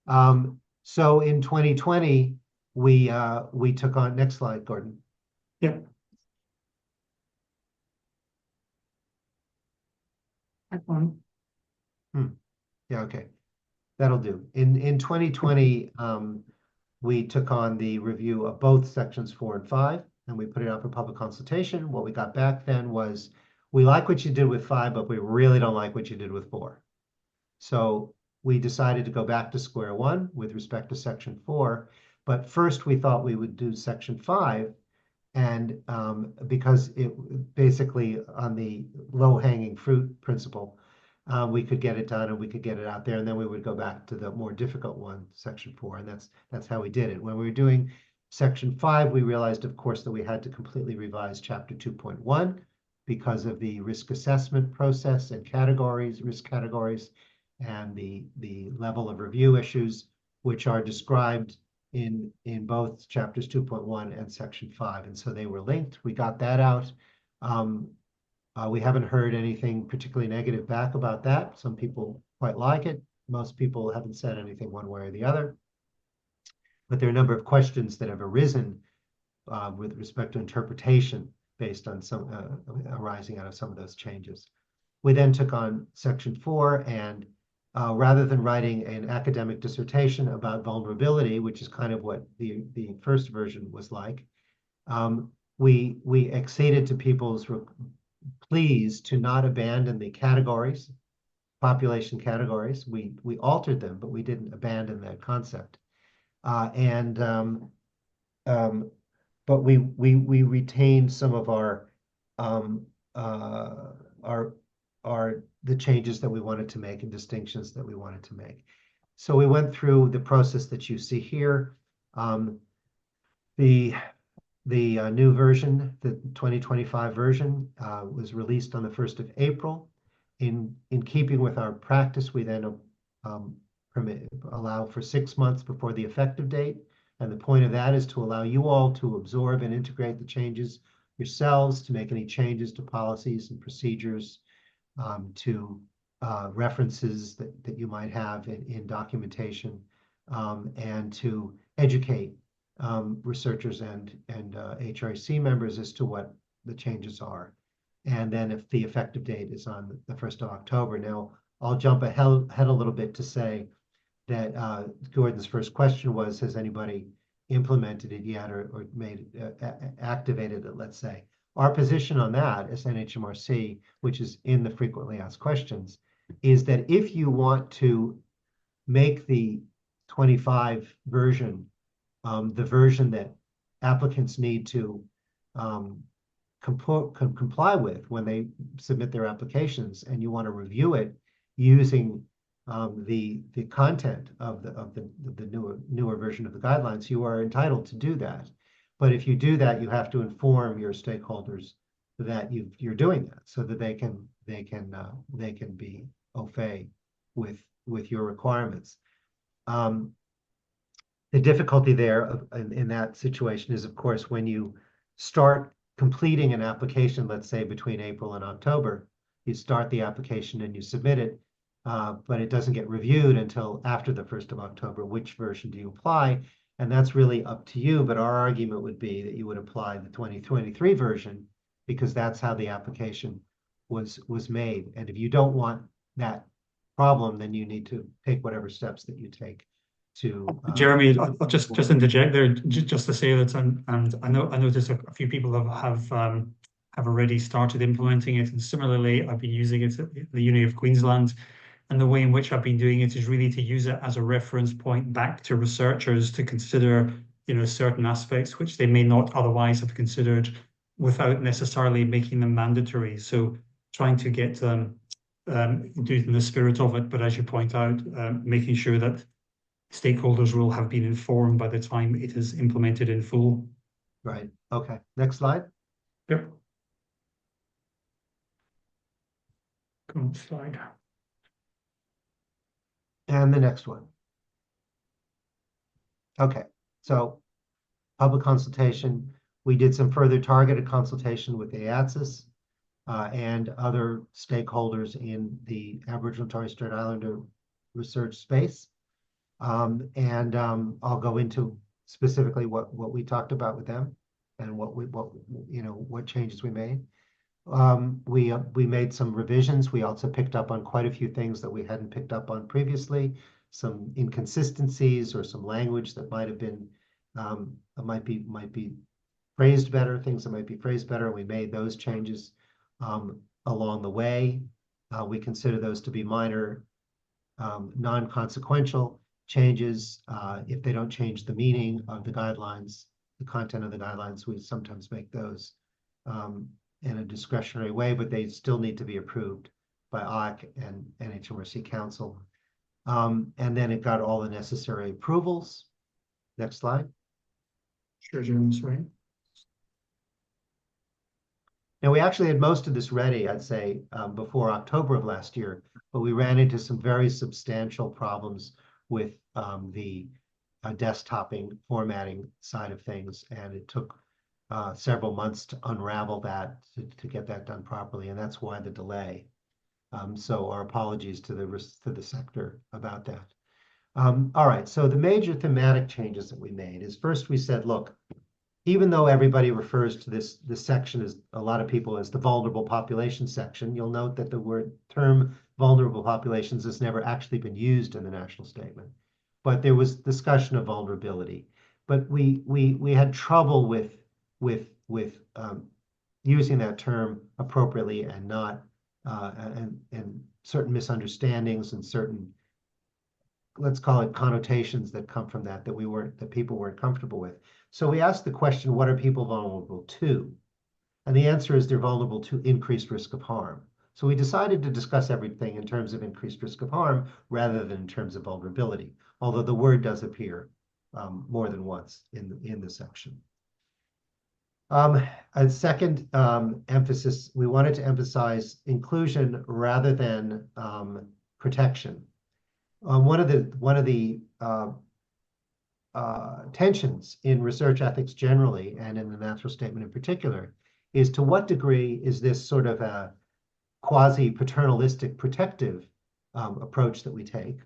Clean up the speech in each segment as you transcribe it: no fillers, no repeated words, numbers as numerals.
So in 2020, we took on, next slide, Gordon. Yep. Excellent. Yeah, okay. That'll do. In 2020, we took on the review of both sections 4 and 5, and we put it out for public consultation. What we got back then was, we like what you did with 5, but we really don't like what you did with 4. So we decided to go back to square one with respect to section 4. But first we thought we would do section 5, and because it basically on the low-hanging fruit principle, we could get it done and we could get it out there, and then we would go back to the more difficult one, section 4, and that's how we did it. When we were doing section 5, we realized, of course, that we had to completely revise chapter 2.1 because of the risk assessment process and categories, risk categories, and the level of review issues, which are described in both chapters 2.1 and section 5, and so they were linked. We got that out. We haven't heard anything particularly negative back about that. Some people quite like it. Most people haven't said anything one way or the other. But there are a number of questions that have arisen with respect to interpretation based on some arising out of some of those changes. We then took on section 4, and rather than writing an academic dissertation about vulnerability, which is kind of what the first version was like, we acceded to people's pleas to not abandon the categories, population categories. We altered them, but we didn't abandon that concept. But we retained some of the changes that we wanted to make and distinctions that we wanted to make. So we went through the process that you see here. The new version, the 2025 version, was released on the 1st of April. In keeping with our practice, we then allow for 6 months before the effective date. And the point of that is to allow you all to absorb and integrate the changes yourselves, to make any changes to policies and procedures, to references that you might have in documentation, and to educate researchers and HREC members as to what the changes are. And then if the effective date is on the 1st of October. Now, I'll jump ahead a little bit to say that Gordon's first question was, has anybody implemented it yet or made activated it, let's say. Our position on that as NHMRC, which is in the frequently asked questions, is that if you want to make the 25 version the version that applicants need to comply with when they submit their applications, and you want to review it using the content of the newer version of the guidelines, you are entitled to do that. But if you do that, you have to inform your stakeholders that you're doing that, so that they can be au fait with your requirements. The difficulty there in that situation is, of course, when you start completing an application, let's say between April and October, you start the application and you submit it, but it doesn't get reviewed until after the 1st of October. Which version do you apply? And that's really up to you, but our argument would be that you would apply the 2023 version, because that's how the application was made. And if you don't want that problem, then you need to take whatever steps that you take to Jeremy, I'll just interject there, just to say that, and I noticed a few people have already started implementing it, and similarly, I've been using it at the Uni of Queensland, and the way in which I've been doing it is really to use it as a reference point back to researchers to consider, certain aspects which they may not otherwise have considered, without necessarily making them mandatory. So trying to get do it in the spirit of it, but as you point out, making sure that stakeholders will have been informed by the time it is implemented in full. Right. Okay. Next slide. Yep. Come slide. And the next one. Okay. So public consultation. We did some further targeted consultation with the AATSIS and other stakeholders in the Aboriginal and Torres Strait Islander research space. I'll go into specifically what we talked about with them and what changes we made. We made some revisions. We also picked up on quite a few things that we hadn't picked up on previously, some inconsistencies or some language that might have been might be phrased better, things that might be phrased better. We made those changes along the way. We consider those to be minor, non-consequential changes. If they don't change the meaning of the guidelines, the content of the guidelines, we sometimes make those in a discretionary way, but they still need to be approved by OIC and NHMRC Council. And then it got all the necessary approvals. Next slide. Sure, Jeremy, sorry. Now, we actually had most of this ready, I'd say, before October of last year, but we ran into some very substantial problems with the desktoping formatting side of things, and it took several months to unravel that, to get that done properly, and that's why the delay. So our apologies to the sector about that. All right, so the major thematic changes that we made is, first we said, look, even though everybody refers to this section, as a lot of people, as the vulnerable population section, you'll note that the term vulnerable populations has never actually been used in the national statement. But there was discussion of vulnerability. But we had trouble with using that term appropriately and not and certain misunderstandings and certain, let's call it, connotations that come from that people weren't comfortable with. So we asked the question, what are people vulnerable to? And the answer is they're vulnerable to increased risk of harm. So we decided to discuss everything in terms of increased risk of harm rather than in terms of vulnerability, although the word does appear more than once in the section. A second emphasis, we wanted to emphasize inclusion rather than protection. One of the tensions in research ethics generally, and in the natural statement in particular, is to what degree is this sort of a quasi-paternalistic protective approach that we take,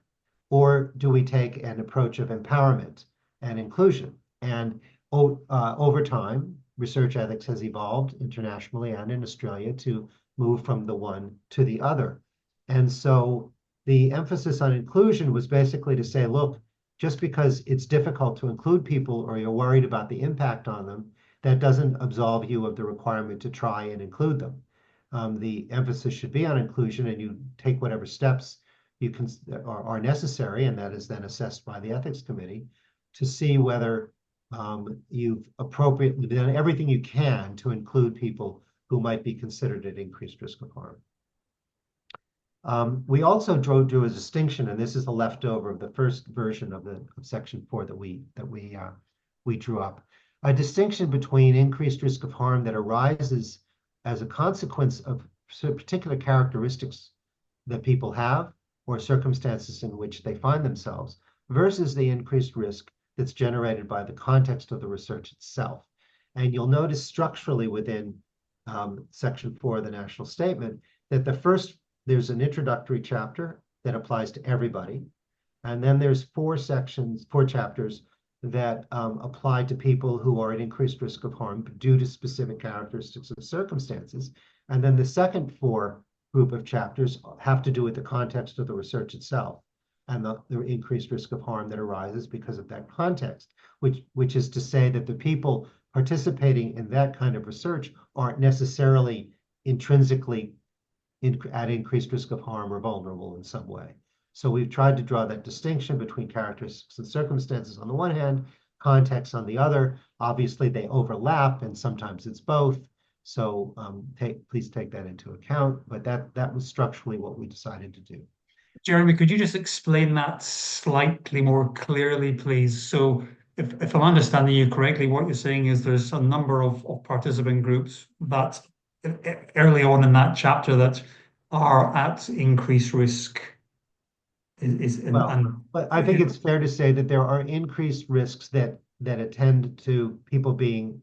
or do we take an approach of empowerment and inclusion? And over time, research ethics has evolved internationally and in Australia to move from the one to the other. And so the emphasis on inclusion was basically to say, look, just because it's difficult to include people or you're worried about the impact on them, that doesn't absolve you of the requirement to try and include them. The emphasis should be on inclusion, and you take whatever steps you can are necessary, and that is then assessed by the ethics committee to see whether you've appropriately done everything you can to include people who might be considered at increased risk of harm. We also drew a distinction, and this is the leftover of the first version of Section 4 that we drew up, a distinction between increased risk of harm that arises as a consequence of particular characteristics that people have or circumstances in which they find themselves versus the increased risk that's generated by the context of the research itself. And you'll notice structurally within Section 4 of the National Statement that there's an introductory chapter that applies to everybody. And then there's four chapters that apply to people who are at increased risk of harm due to specific characteristics of circumstances. And then the second four group of chapters have to do with the context of the research itself and the increased risk of harm that arises because of that context, which is to say that the people participating in that kind of research aren't necessarily intrinsically at increased risk of harm or vulnerable in some way. So we've tried to draw that distinction between characteristics and circumstances on the one hand, context on the other. Obviously, they overlap, and sometimes it's both. So please take that into account. But that was structurally what we decided to do. Jeremy, could you just explain that slightly more clearly, please? So if I'm understanding you correctly, what you're saying is there's a number of participant groups that early on in that chapter that are at increased risk. But I think it's fair to say that there are increased risks that attend to people being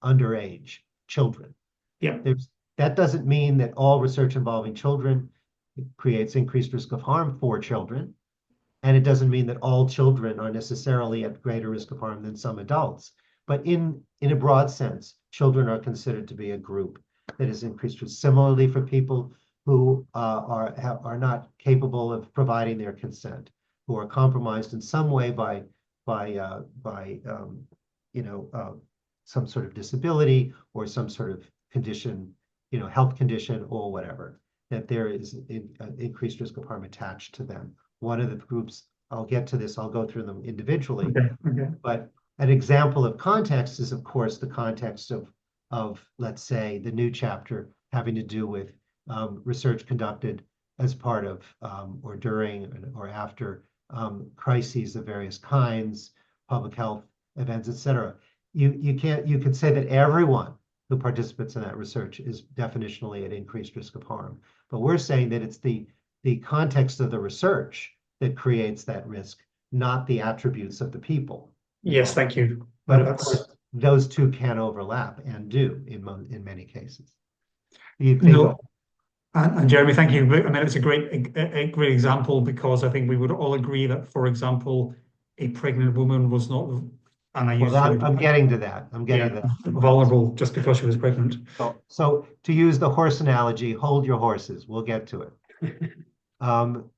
underage, children. Yeah. That doesn't mean that all research involving children creates increased risk of harm for children. And it doesn't mean that all children are necessarily at greater risk of harm than some adults. But in a broad sense, children are considered to be a group that is increased risk. Similarly, for people who are not capable of providing their consent, who are compromised in some way by some sort of disability or some sort of condition, health condition or whatever, that there is increased risk of harm attached to them. One of the groups, I'll get to this, I'll go through them individually, but an example of context is, of course, the context of let's say, the new chapter having to do with research conducted as part of or during or after crises of various kinds, public health events, etc. You can say that everyone who participates in that research is definitionally at increased risk of harm. But we're saying that it's the context of the research that creates that risk, not the attributes of the people. Yes, thank you. But of course, those two can overlap and do in many cases. No, and Jeremy, thank you. I mean, it's a great example, because I think we would all agree that, for example, a pregnant woman was not, and I use I'm getting to that. Vulnerable just because she was pregnant. So to use the horse analogy, hold your horses. We'll get to it.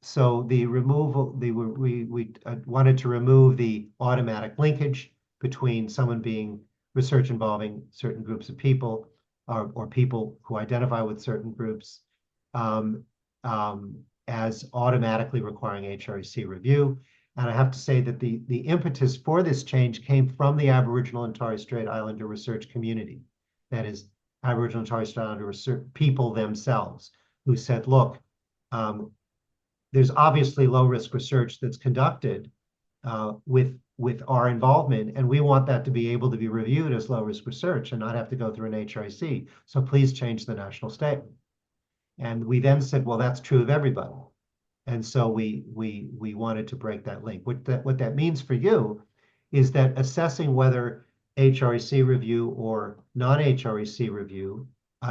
So the removal, we wanted to remove the automatic linkage between someone being research involving certain groups of people or people who identify with certain groups as automatically requiring HREC review. And I have to say that the impetus for this change came from the Aboriginal and Torres Strait Islander research community. That is, Aboriginal and Torres Strait Islander people themselves, who said, look, there's obviously low-risk research that's conducted with our involvement, and we want that to be able to be reviewed as low-risk research and not have to go through an HREC. So please change the national statement. And we then said, well, that's true of everybody. And so we wanted to break that link. What that means for you is that assessing whether HREC review or non-HREC review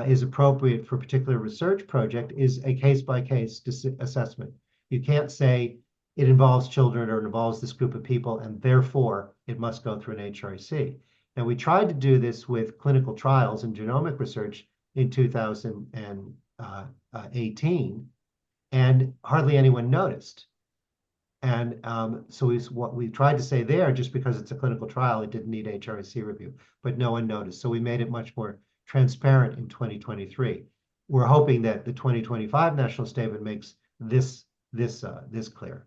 is appropriate for a particular research project is a case-by-case assessment. You can't say it involves children or it involves this group of people, and therefore it must go through an HREC. Now, we tried to do this with clinical trials and genomic research in 2018, and hardly anyone noticed. And so what we tried to say there, just because it's a clinical trial, it didn't need HREC review, but no one noticed. So we made it much more transparent in 2023. We're hoping that the 2025 national statement makes this clear.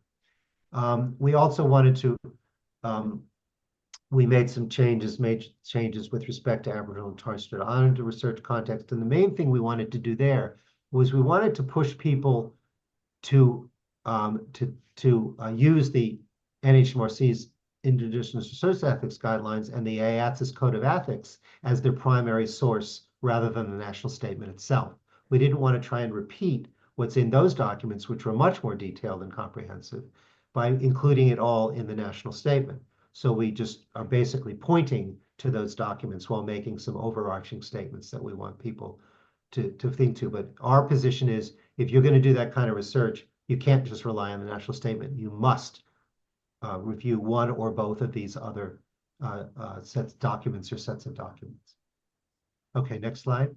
We also wanted to, we made some changes with respect to Aboriginal and Torres Strait Islander research context. And the main thing we wanted to do there was we wanted to push people to use the NHMRC's Indigenous Research Ethics Guidelines and the AATS's Code of Ethics as their primary source rather than the national statement itself. We didn't want to try and repeat what's in those documents, which were much more detailed and comprehensive, by including it all in the national statement. So we just are basically pointing to those documents while making some overarching statements that we want people to think to. But our position is, if you're going to do that kind of research, you can't just rely on the national statement. You must review one or both of these other documents or sets of documents. Okay, next slide.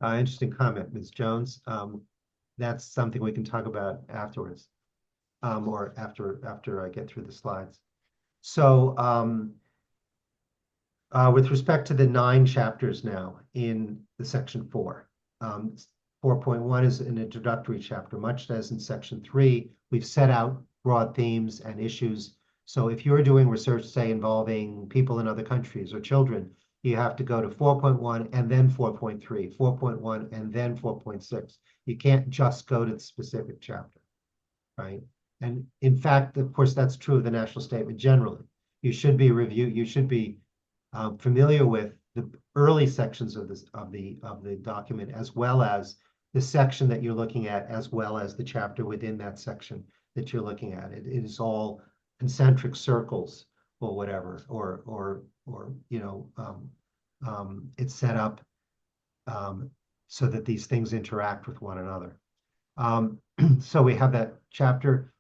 Interesting comment, Ms. Jones. That's something we can talk about afterwards, or after I get through the slides. So with respect to the 9 chapters now in the section 4, 4.1 is an introductory chapter, much as in section 3, we've set out broad themes and issues. So if you're doing research, say, involving people in other countries or children, you have to go to 4.1 and then 4.3, 4.1 and then 4.6. You can't just go to the specific chapter, right? And in fact, of course, that's true of the national statement generally. You should be familiar with the early sections of the document, as well as the section that you're looking at, as well as the chapter within that section that you're looking at. It is all concentric circles or whatever, or it's set up so that these things interact with one another. So we have that chapter.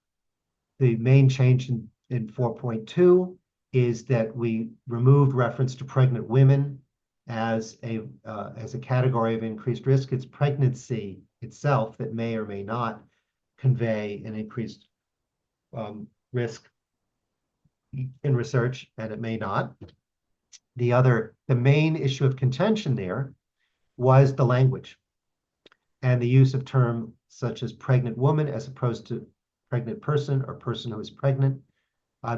The main change in 4.2 is that we removed reference to pregnant women as a category of increased risk. It's pregnancy itself that may or may not convey an increased risk in research, and it may not. The main issue of contention there was the language and the use of terms such as pregnant woman as opposed to pregnant person or person who is pregnant.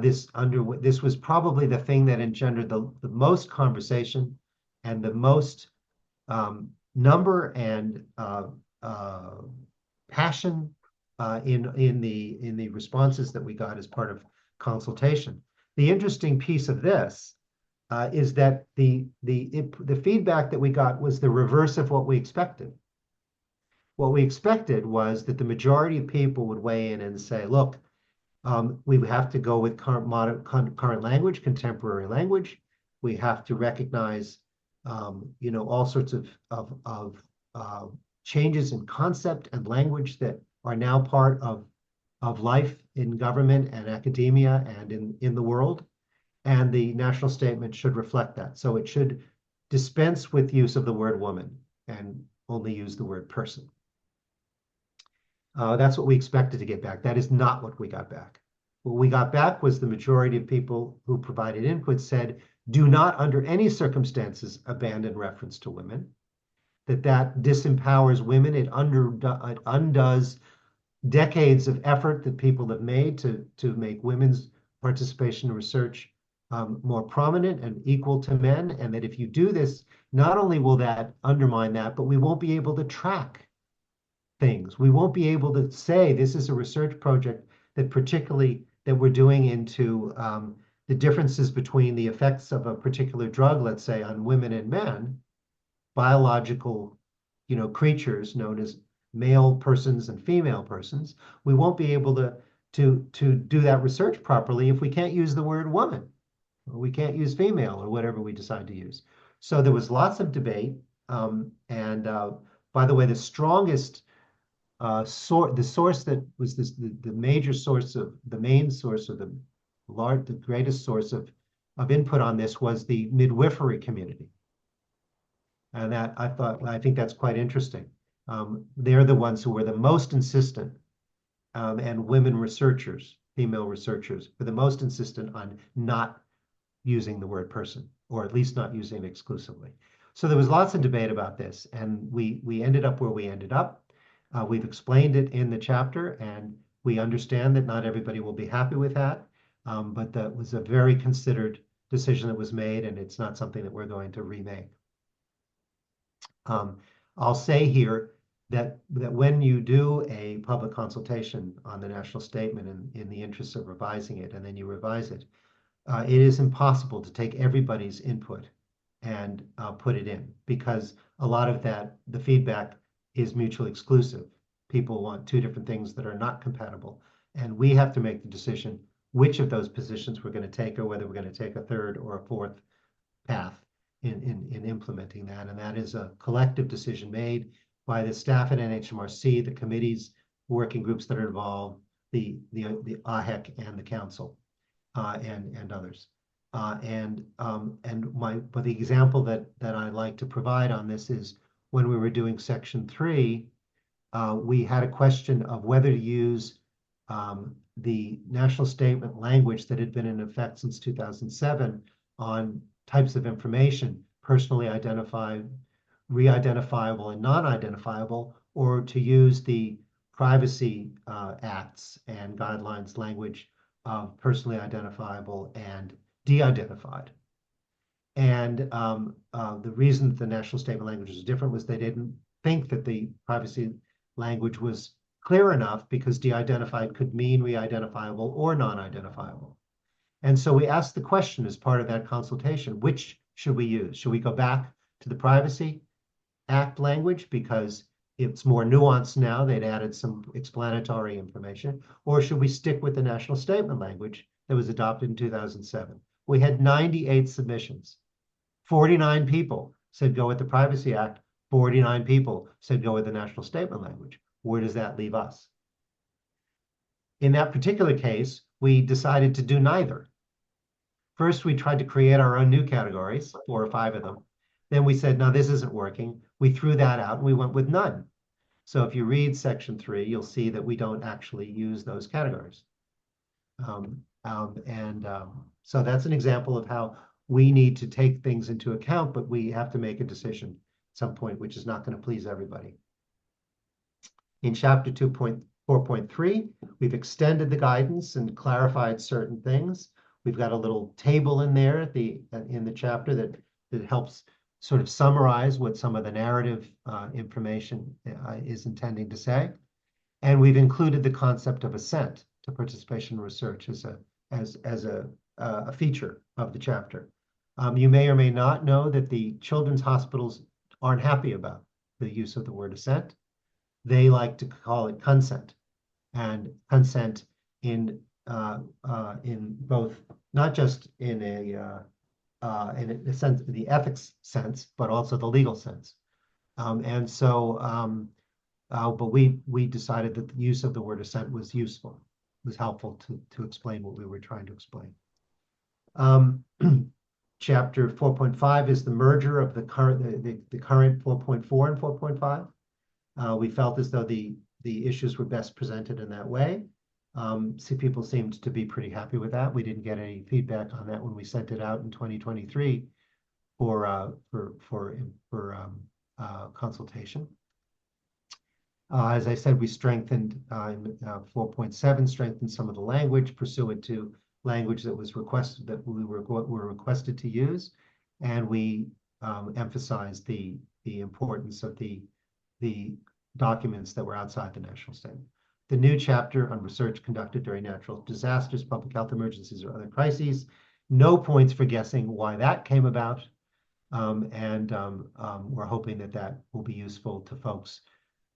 This was probably the thing that engendered the most conversation and the most number and passion in the responses that we got as part of consultation. The interesting piece of this is that the feedback that we got was the reverse of what we expected. What we expected was that the majority of people would weigh in and say, look, we have to go with current language, contemporary language. We have to recognize, all sorts of changes in concept and language that are now part of life in government and academia and in the world. And the national statement should reflect that. So it should dispense with use of the word woman and only use the word person. That's what we expected to get back. That is not what we got back. What we got back was the majority of people who provided input said, do not under any circumstances abandon reference to women, that disempowers women. It undoes decades of effort that people have made to make women's participation in research more prominent and equal to men. And that if you do this, not only will that undermine that, but we won't be able to track things. We won't be able to say this is a research project that we're doing into the differences between the effects of a particular drug, let's say, on women and men, biological, creatures known as male persons and female persons. We won't be able to do that research properly if we can't use the word woman, or we can't use female, or whatever we decide to use. So there was lots of debate. And by the way, the strongest the source that was the major source of the main source of the greatest source of input on this was the midwifery community. And that I think that's quite interesting. They're the ones who were the most insistent, and women researchers, female researchers, were the most insistent on not using the word person, or at least not using it exclusively. So there was lots of debate about this, and we ended up where we ended up. We've explained it in the chapter, and we understand that not everybody will be happy with that, but that was a very considered decision that was made, and it's not something that we're going to remake. I'll say here that when you do a public consultation on the national statement in the interest of revising it, and then you revise it, it is impossible to take everybody's input and put it in, because a lot of the feedback is mutually exclusive. People want two different things that are not compatible. And we have to make the decision which of those positions we're going to take, or whether we're going to take a third or a fourth path in implementing that. And that is a collective decision made by the staff at NHMRC, the committees, working groups that are involved, the AHEC and the council, and others. But the example that I like to provide on this is, when we were doing section 3, we had a question of whether to use the national statement language that had been in effect since 2007 on types of information, personally identified, re-identifiable, and non-identifiable, or to use the privacy acts and guidelines language of personally identifiable and de-identified. And the reason that the national statement language was different was they didn't think that the privacy language was clear enough, because de-identified could mean re-identifiable or non-identifiable. And so we asked the question as part of that consultation, which should we use? Should we go back to the Privacy Act language because it's more nuanced now, they'd added some explanatory information, or should we stick with the national statement language that was adopted in 2007? We had 98 submissions. 49 people said go with the Privacy Act. 49 people said go with the national statement language. Where does that leave us? In that particular case, we decided to do neither. First, we tried to create our own new categories, 4 or 5 of them. Then we said, no, this isn't working. We threw that out and we went with none. So if you read section 3, you'll see that we don't actually use those categories. So that's an example of how we need to take things into account, but we have to make a decision at some point, which is not going to please everybody. In chapter 2.4.3, we've extended the guidance and clarified certain things. We've got a little table in there in the chapter that helps sort of summarize what some of the narrative information is intending to say. And we've included the concept of assent to participation in research as a feature of the chapter. You may or may not know that the children's hospitals aren't happy about the use of the word assent. They like to call it consent, and consent in both, not just in a sense, the ethics sense, but also the legal sense. But we decided that the use of the word assent was useful, was helpful to explain what we were trying to explain. Chapter 4.5 is the merger of the current 4.4 and 4.5. We felt as though the issues were best presented in that way. People seemed to be pretty happy with that. We didn't get any feedback on that when we sent it out in 2023 for consultation. As I said, we strengthened in 4.7, strengthened some of the language pursuant to language that was requested, that we were requested to use, and we emphasized the importance of the documents that were outside the national statement. The new chapter on research conducted during natural disasters, public health emergencies, or other crises. No points for guessing why that came about, we're hoping that that will be useful to folks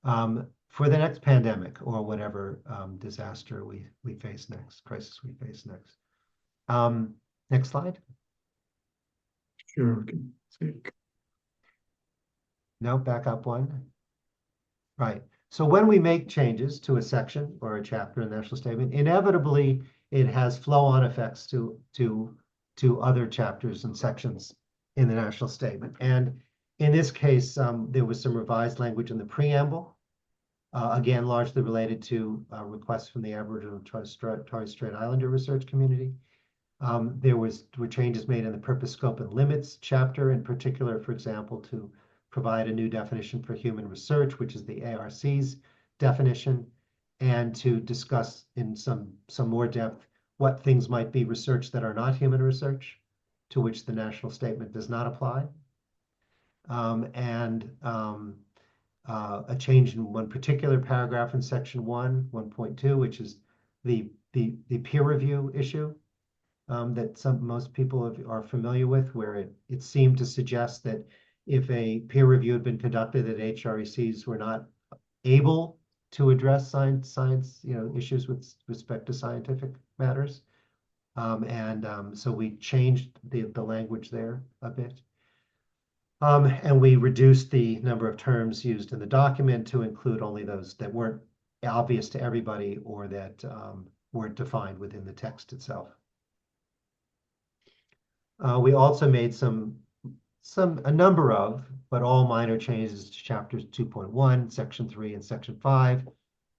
for the next pandemic or whatever disaster we face next, crisis we face next. Next slide. Sure. No, back up one. Right. So when we make changes to a section or a chapter in the national statement, inevitably it has flow-on effects to other chapters and sections in the national statement. And in this case, there was some revised language in the preamble, again, largely related to requests from the Aboriginal and Torres Strait Islander research community. There were changes made in the purpose, scope, and limits chapter, in particular, for example, to provide a new definition for human research, which is the ARC's definition, and to discuss in some more depth what things might be research that are not human research, to which the national statement does not apply. A change in one particular paragraph in section 1.2, which is the peer review issue that most people are familiar with, where it seemed to suggest that if a peer review had been conducted, that HRECs were not able to address science issues with respect to scientific matters. So we changed the language there a bit. And we reduced the number of terms used in the document to include only those that weren't obvious to everybody or that weren't defined within the text itself. We also made a number of, but all minor changes to chapters 2.1, section 3, and section 5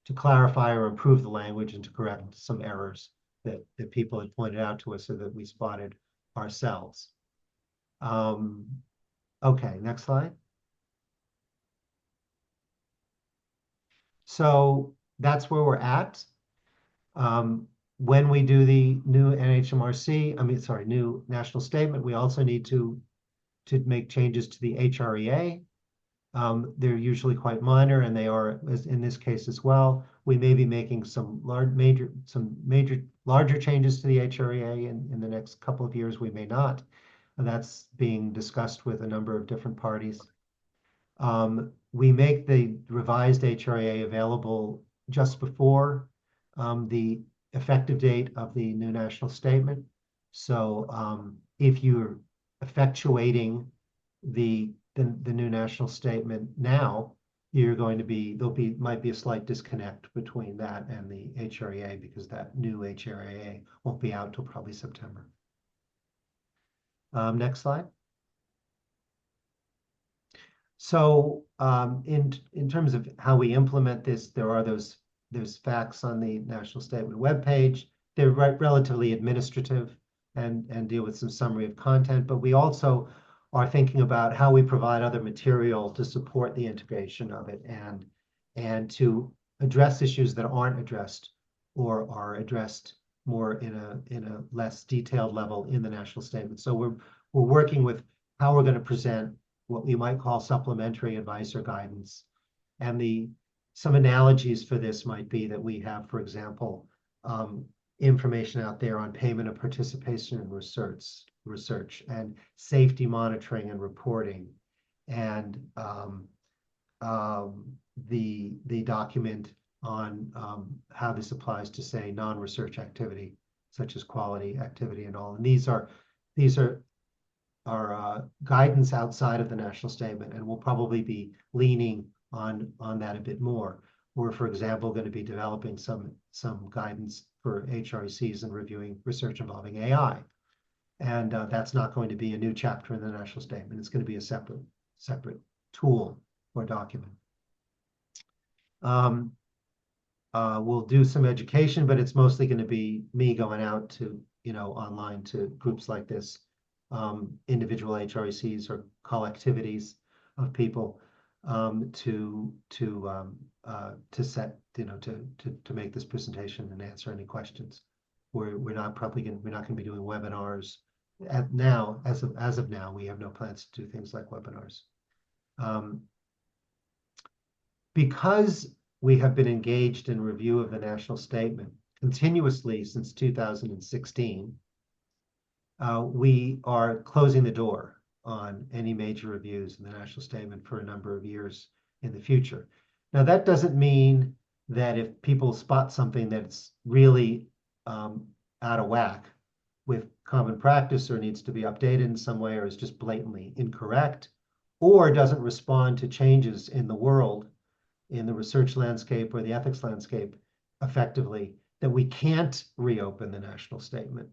to clarify or improve the language and to correct some errors that people had pointed out to us so that we spotted ourselves. Okay, next slide. So that's where we're at. When we do the new NHMRC, new national statement, we also need to make changes to the HREA. They're usually quite minor, and they are in this case as well. We may be making some larger changes to the HREA in the next couple of years. We may not. And that's being discussed with a number of different parties. We make the revised HREA available just before the effective date of the new national statement. So if you're effectuating the new national statement now, you're going to be, might be a slight disconnect between that and the HREA, because that new HREA won't be out till probably September. Next slide. So in terms of how we implement this, there are those facts on the national statement webpage. They're relatively administrative and deal with some summary of content, but we also are thinking about how we provide other material to support the integration of it and to address issues that aren't addressed or are addressed more in a less detailed level in the national statement. So we're working with how we're going to present what we might call supplementary advice or guidance. And some analogies for this might be that we have, for example, information out there on payment of participation in research and safety monitoring and reporting, and the document on how this applies to, say, non-research activity, such as quality activity and all. And these are guidance outside of the national statement, and we'll probably be leaning on that a bit more. We're, for example, going to be developing some guidance for HRECs and reviewing research involving AI. And that's not going to be a new chapter in the national statement. It's going to be a separate tool or document. We'll do some education, but it's mostly going to be me going out to, online to groups like this, individual HRECs or collectivities of people, to set, to make this presentation and answer any questions. We're not going to be doing webinars as of now. We have no plans to do things like webinars. Because we have been engaged in review of the national statement continuously since 2016, we are closing the door on any major reviews in the national statement for a number of years in the future. Now, that doesn't mean that if people spot something that's really out of whack with common practice or needs to be updated in some way, or is just blatantly incorrect, or doesn't respond to changes in the world, in the research landscape or the ethics landscape effectively, that we can't reopen the national statement.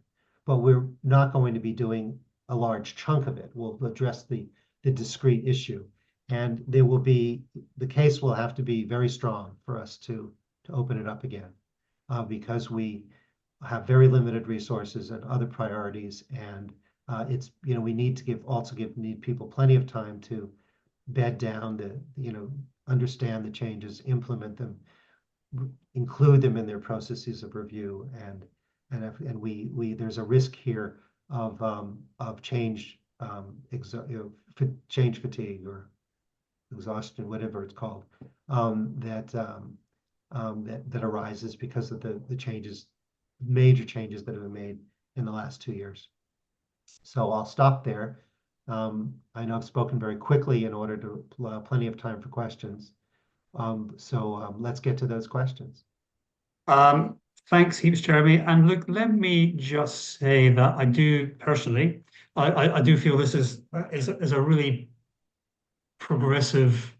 But we're not going to be doing a large chunk of it. We'll address the discrete issue. And the case will have to be very strong for us to open it up again, because we have very limited resources and other priorities. And we need to need people plenty of time to bed down, understand the changes, implement them, include them in their processes of review, and there's a risk here of change fatigue or exhaustion, whatever it's called, that arises because of the major changes that have been made in the last 2 years. So I'll stop there. I know I've spoken very quickly in order to allow plenty of time for questions. So let's get to those questions. Thanks heaps, Jeremy. And look, let me just say that I do personally, I do feel this is a really progressive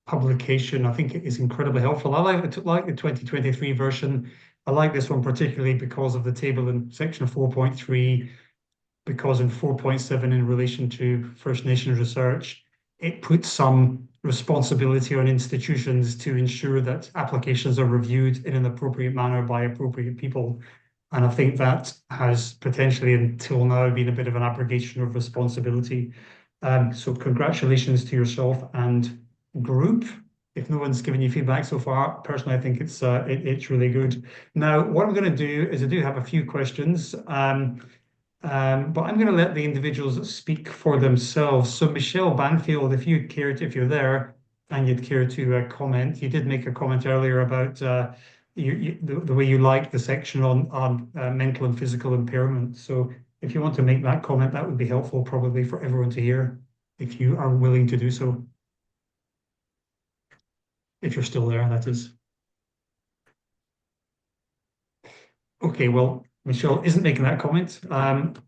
publication. I think it is incredibly helpful. I like the 2023 version. I like this one particularly because of the table in section 4.3, because in 4.7, in relation to First Nations research, it puts some responsibility on institutions to ensure that applications are reviewed in an appropriate manner by appropriate people. And I think that has potentially until now been a bit of an abrogation of responsibility. So congratulations to yourself and group. If no one's given you feedback so far, personally, I think it's really good. Now, what I'm going to do is I do have a few questions. But I'm going to let the individuals speak for themselves. So Michelle Banfield, if you're there and you'd care to comment, you did make a comment earlier about the way you liked the section on mental and physical impairment. So if you want to make that comment, that would be helpful probably for everyone to hear, if you are willing to do so. If you're still there, that is. Okay, well, Michelle isn't making that comment,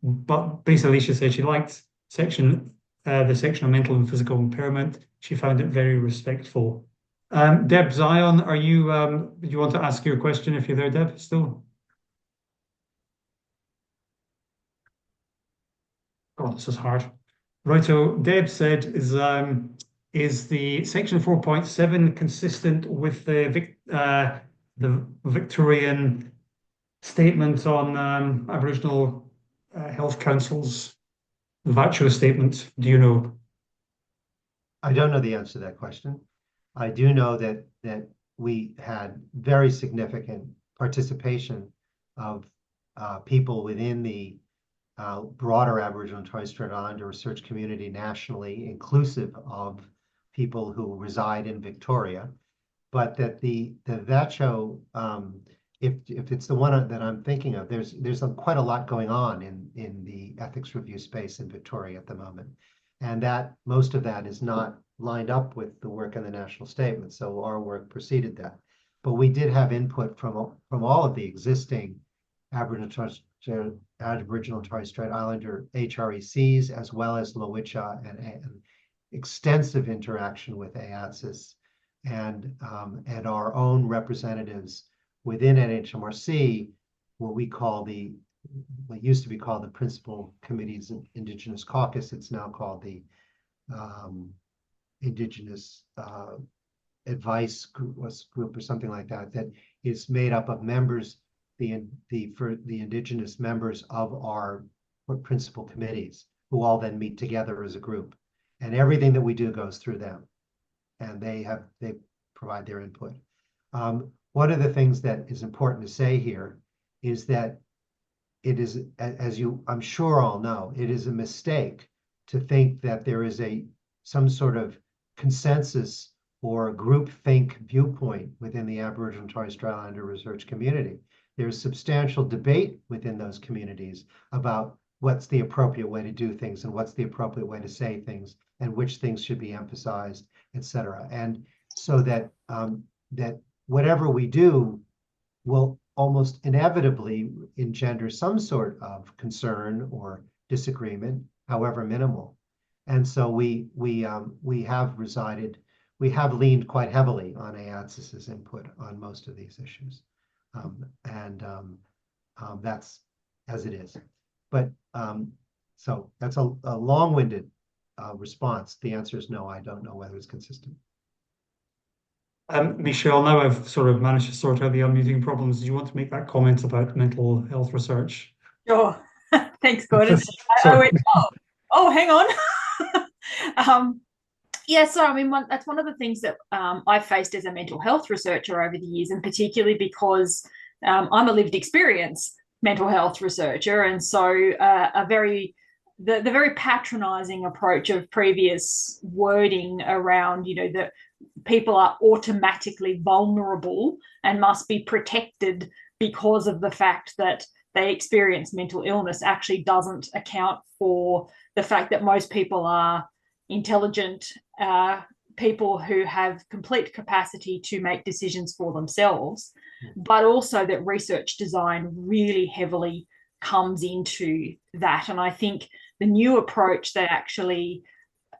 but basically she said she liked the section on mental and physical impairment. She found it very respectful. Deb Zion, do you want to ask your question if you're there, Deb, still? Oh, this is hard. Righto, Deb said, is the section 4.7 consistent with the Victorian statement on Aboriginal Health Council's VACHO statement? Do you know? I don't know the answer to that question. I do know that we had very significant participation of people within the broader Aboriginal and Torres Strait Islander research community nationally, inclusive of people who reside in Victoria, but that the VACHO, if it's the one that I'm thinking of, there's quite a lot going on in the ethics review space in Victoria at the moment, and that most of that is not lined up with the work in the national statement. So our work preceded that, but we did have input from all of the existing Aboriginal and Torres Strait Islander HRECs, as well as Lowitja, and extensive interaction with AATSIS and our own representatives within NHMRC, what used to be called the Principal Committees of Indigenous Caucus. It's now called the Indigenous Advice Group or something like that, that is made up of members, the Indigenous members of our principal committees, who all then meet together as a group. And everything that we do goes through them, and they provide their input. One of the things that is important to say here is that it is, as you I'm sure all know, it is a mistake to think that there is some sort of consensus or groupthink viewpoint within the Aboriginal and Torres Strait Islander research community. There's substantial debate within those communities about what's the appropriate way to do things and what's the appropriate way to say things and which things should be emphasized, etc. And so that that whatever we do will almost inevitably engender some sort of concern or disagreement, however minimal. And so we have leaned quite heavily on AATSIS's input on most of these issues. That's as it is. But so that's a long-winded response. The answer is no, I don't know whether it's consistent. Michelle, now I've sort of managed to sort out the unmuting problems. Do you want to make that comment about mental health research? Sure. Thanks, Gordon. I went, hang on. Yeah, so I mean, that's one of the things that I've faced as a mental health researcher over the years, and particularly because I'm a lived experience mental health researcher, and so the very patronizing approach of previous wording around, that people are automatically vulnerable and must be protected because of the fact that they experience mental illness actually doesn't account for the fact that most people are intelligent people who have complete capacity to make decisions for themselves, but also that research design really heavily comes into that. And I think the new approach that actually,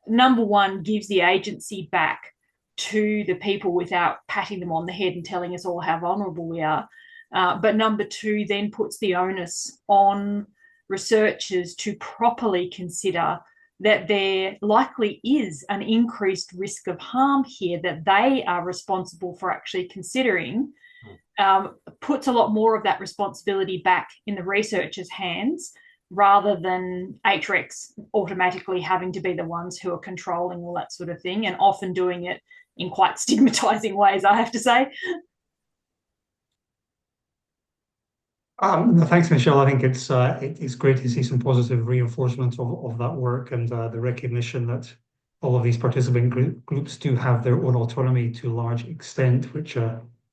number one, gives the agency back to the people without patting them on the head and telling us all how vulnerable we are. But number two, then puts the onus on researchers to properly consider that there likely is an increased risk of harm here that they are responsible for actually considering, puts a lot more of that responsibility back in the researchers' hands rather than HRECs automatically having to be the ones who are controlling all that sort of thing, and often doing it in quite stigmatizing ways, I have to say. Thanks, Michelle. I think it's great to see some positive reinforcement of that work, and the recognition that all of these participant groups do have their own autonomy to a large extent, which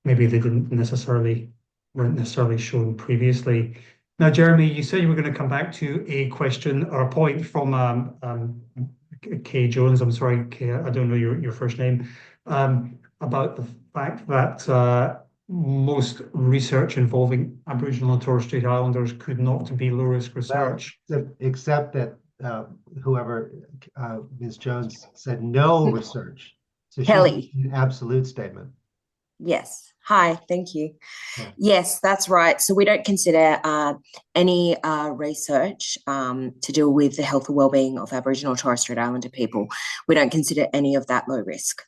maybe they weren't necessarily shown previously. Now, Jeremy, you said you were going to come back to a question or a point from Kay Jones. I'm sorry, Kay, I don't know your first name, about the fact that most research involving Aboriginal and Torres Strait Islanders could not be low-risk research. Well, except that whoever, Ms. Jones said no research. So she's Kelly. an absolute statement. Yes. Hi, thank you. Yeah. Yes, that's right. So we don't consider any research to do with the health and wellbeing of Aboriginal and Torres Strait Islander people. We don't consider any of that low risk.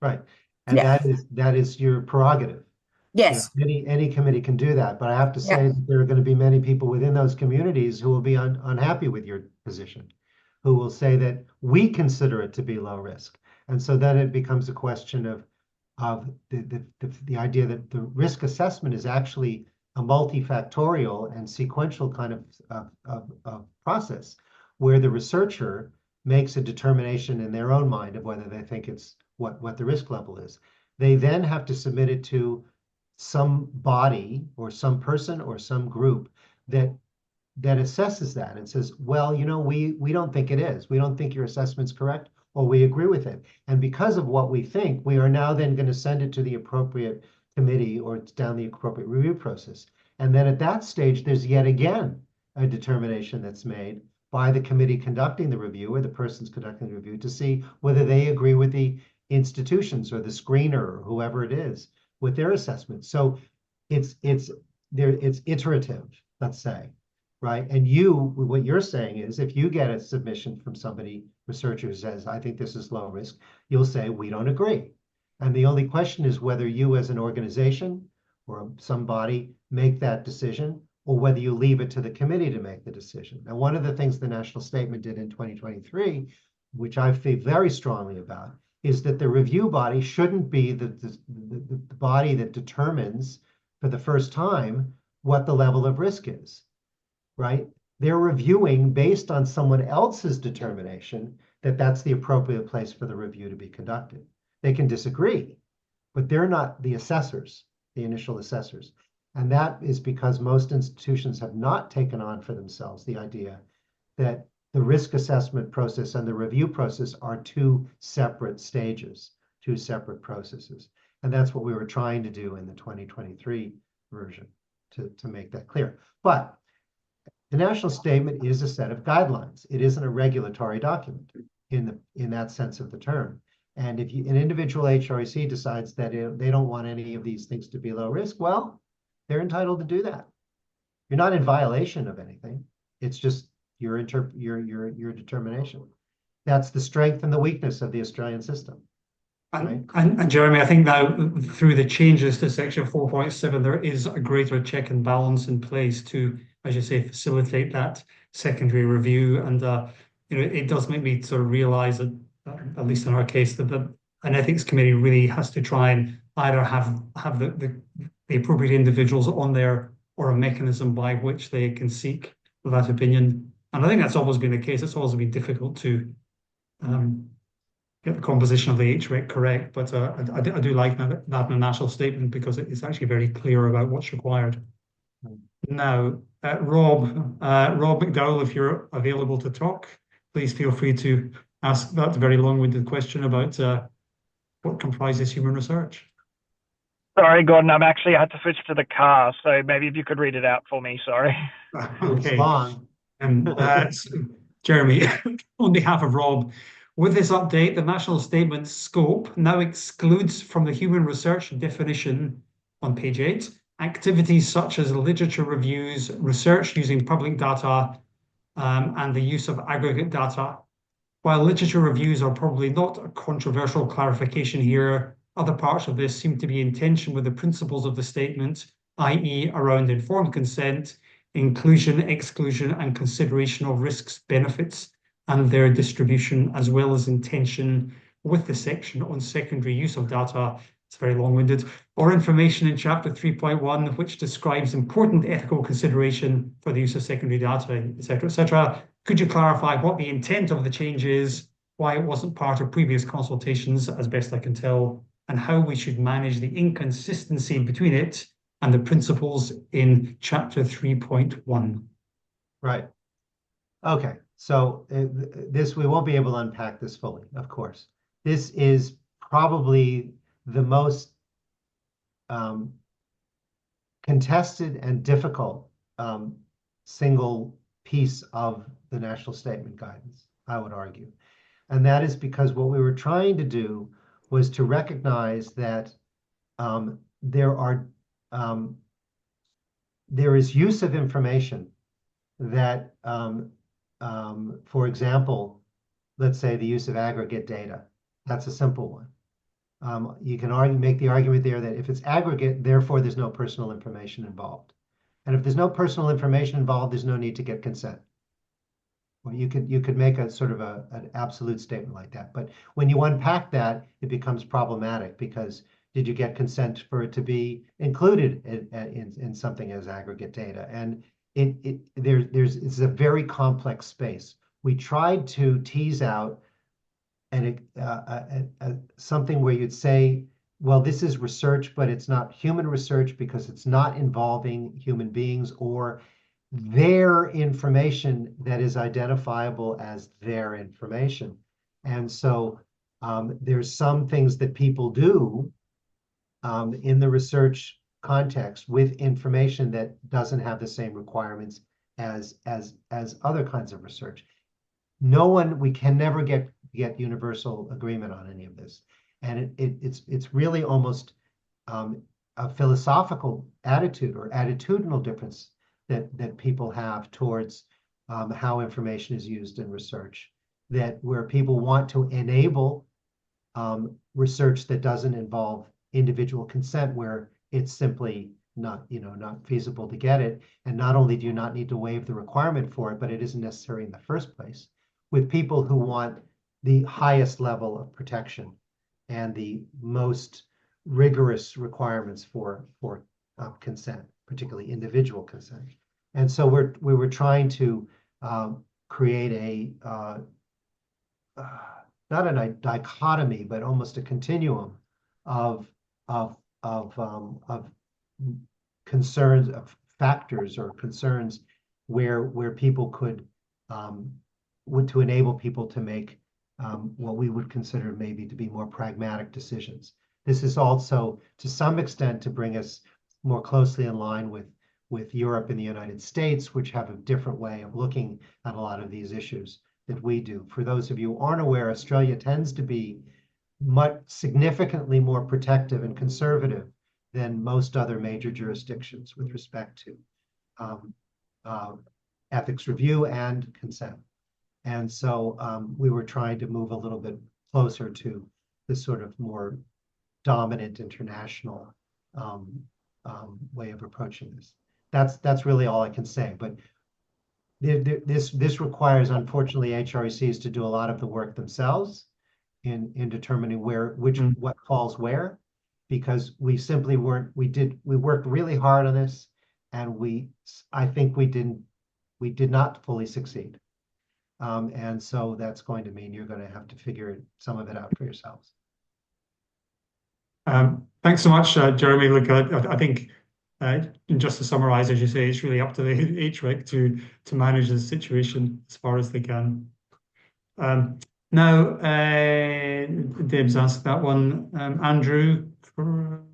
Right. And Yeah. that is your prerogative. Yes. You know, any committee can do that, but I have to say Yeah. that there are going to be many people within those communities who will be unhappy with your position, who will say that we consider it to be low risk. And so then it becomes a question of the idea that the risk assessment is actually a multifactorial and sequential kind of process where the researcher makes a determination in their own mind of whether they think it's what the risk level is. They then have to submit it to some body or some person or some group that assesses that and says, well, you know, we don't think it is. We don't think your assessment's correct, or we agree with it. And because of what we think, we are now then going to send it to the appropriate committee or down the appropriate review process. And then at that stage, there's yet again a determination that's made by the committee conducting the review or the persons conducting the review to see whether they agree with the institutions or the screener or whoever it is with their assessment. So it's iterative, let's say. Right. And what you're saying is if you get a submission from somebody, researcher who says, I think this is low risk, you'll say, we don't agree. And the only question is whether you as an organization or somebody make that decision or whether you leave it to the committee to make the decision. Now, one of the things the national statement did in 2023, which I feel very strongly about, is that the review body shouldn't be the body that determines for the first time what the level of risk is. Right? They're reviewing based on someone else's determination that that's the appropriate place for the review to be conducted. They can disagree, but they're not the assessors, the initial assessors. And that is because most institutions have not taken on for themselves the idea that the risk assessment process and the review process are two separate stages, two separate processes. And that's what we were trying to do in the 2023 version to make that clear. But the national statement is a set of guidelines. It isn't a regulatory document in that sense of the term. And if an individual HREC decides that they don't want any of these things to be low risk, well, they're entitled to do that. You're not in violation of anything. It's just your determination. That's the strength and the weakness of the Australian system. Right? And Jeremy, I think now through the changes to section 4.7, there is a greater check and balance in place to, as you say, facilitate that secondary review. And you know, it does make me sort of realize that, at least in our case, that an ethics committee really has to try and either have the appropriate individuals on there or a mechanism by which they can seek that opinion. And I think that's always been the case. It's always been difficult to get the composition of the HREC correct, but I do like that in a national statement because it's actually very clear about what's required. Now, Rob McDowell, if you're available to talk, please feel free to ask that very long-winded question about what comprises human research. Sorry, Gordon, I had to switch to the car, so maybe if you could read it out for me, sorry. Okay. It's long. Jeremy, on behalf of Rob, with this update, the national statement's scope now excludes from the human research definition on page 8 activities such as literature reviews, research using public data, and the use of aggregate data. While literature reviews are probably not a controversial clarification here, other parts of this seem to be in tension with the principles of the statement, i.e. around informed consent, inclusion, exclusion, and consideration of risks, benefits, and their distribution, as well as in tension with the section on secondary use of data. It's very long-winded, or information in chapter 3.1, which describes important ethical consideration for the use of secondary data, etc., etc. Could you clarify what the intent of the change is, why it wasn't part of previous consultations, as best I can tell, and how we should manage the inconsistency between it and the principles in chapter 3.1? Right. Okay. So we won't be able to unpack this fully, of course. This is probably the most contested and difficult single piece of the national statement guidance, I would argue. And that is because what we were trying to do was to recognize that there is use of information that, for example, let's say the use of aggregate data. That's a simple one. You can make the argument there that if it's aggregate, therefore there's no personal information involved. And if there's no personal information involved, there's no need to get consent. Well, you could make a sort of an absolute statement like that. But when you unpack that, it becomes problematic because did you get consent for it to be included in something as aggregate data? And it's a very complex space. We tried to tease out something where you'd say, well, this is research, but it's not human research because it's not involving human beings or their information that is identifiable as their information. And so there's some things that people do in the research context with information that doesn't have the same requirements as other kinds of research. We can never get universal agreement on any of this. And it's really almost a philosophical attitude or attitudinal difference that people have towards how information is used in research, that where people want to enable research that doesn't involve individual consent, where it's simply not feasible to get it. And not only do you not need to waive the requirement for it, but it isn't necessary in the first place, with people who want the highest level of protection and the most rigorous requirements for consent, particularly individual consent. And so we were trying to create not a dichotomy, but almost a continuum of concerns, of factors or concerns where people could to enable people to make what we would consider maybe to be more pragmatic decisions. This is also, to some extent, to bring us more closely in line with Europe and the United States, which have a different way of looking at a lot of these issues that we do. For those of you who aren't aware, Australia tends to be significantly more protective and conservative than most other major jurisdictions with respect to ethics review and consent. And so we were trying to move a little bit closer to this sort of more dominant international way of approaching this. That's really all I can say. But this requires, unfortunately, HRECs to do a lot of the work themselves in determining what falls where, because we simply weren't. We worked really hard on this, and I think we did not fully succeed. And so that's going to mean you're going to have to figure some of it out for yourselves. Thanks so much, Jeremy. Look, I think just to summarize, as you say, it's really up to the HREC to manage the situation as far as they can. Now, Deb's asked that one. Andrew, who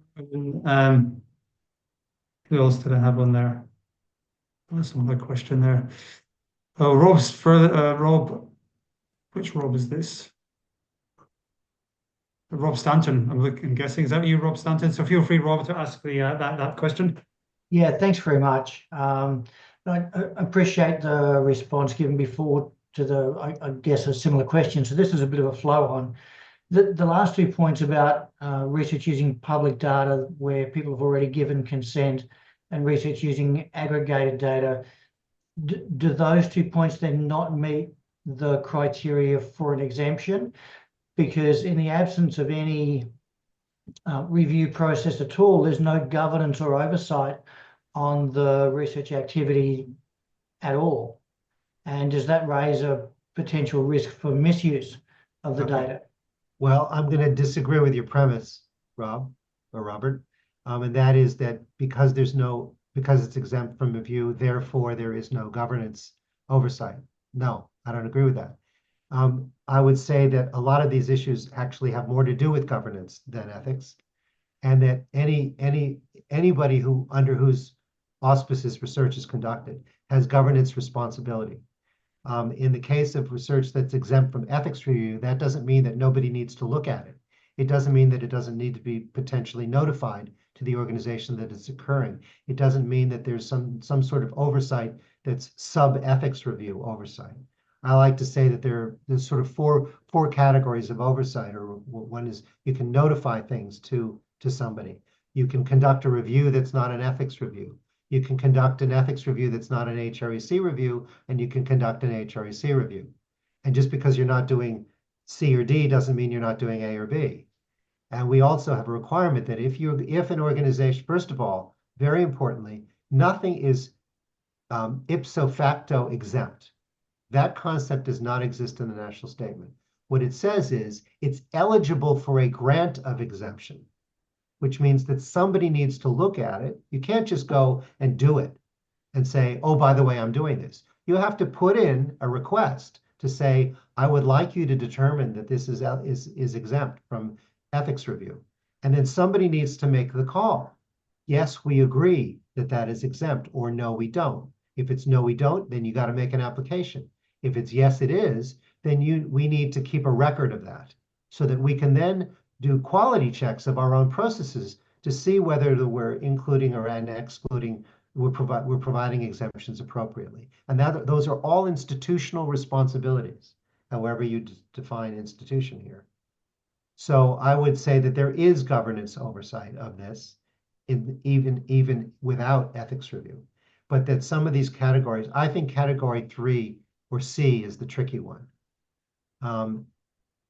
else did I have on there? There's another question there. Oh, Rob's further. Rob, which Rob is this? Rob Stanton. I'm guessing, is that you, Rob Stanton? So feel free, Rob, to ask that question. Yeah, thanks very much. I appreciate the response given before to I guess, a similar question. So this is a bit of a flow on. The last 2 points about research using public data where people have already given consent and research using aggregated data, do those 2 points then not meet the criteria for an exemption? Because in the absence of any review process at all, there's no governance or oversight on the research activity at all. And does that raise a potential risk for misuse of the data? Well, I'm going to disagree with your premise, Rob or Robert, and that is that because it's exempt from review, therefore there is no governance oversight. No, I don't agree with that. I would say that a lot of these issues actually have more to do with governance than ethics, and that anybody under whose auspices research is conducted has governance responsibility. In the case of research that's exempt from ethics review, that doesn't mean that nobody needs to look at it. It doesn't mean that it doesn't need to be potentially notified to the organization that it's occurring. It doesn't mean that there's some sort of oversight that's sub-ethics review oversight. I like to say that there's sort of four categories of oversight, or one is you can notify things to somebody. You can conduct a review that's not an ethics review. You can conduct an ethics review that's not an HREC review, and you can conduct an HREC review. And just because you're not doing C or D doesn't mean you're not doing A or B. And we also have a requirement that if an organization, first of all, very importantly, nothing is ipso facto exempt. That concept does not exist in the national statement. What it says is it's eligible for a grant of exemption, which means that somebody needs to look at it. You can't just go and do it and say, oh, by the way, I'm doing this. You have to put in a request to say, I would like you to determine that this is exempt from ethics review. And then somebody needs to make the call. Yes, we agree that that is exempt, or no, we don't. If it's no, we don't, then you got to make an application. If it's yes, it is, then we need to keep a record of that so that we can then do quality checks of our own processes to see whether we're including or excluding, we're providing exemptions appropriately. And those are all institutional responsibilities, however you define institution here. So I would say that there is governance oversight of this, even without ethics review. But that some of these categories, I think category 3 or C is the tricky one.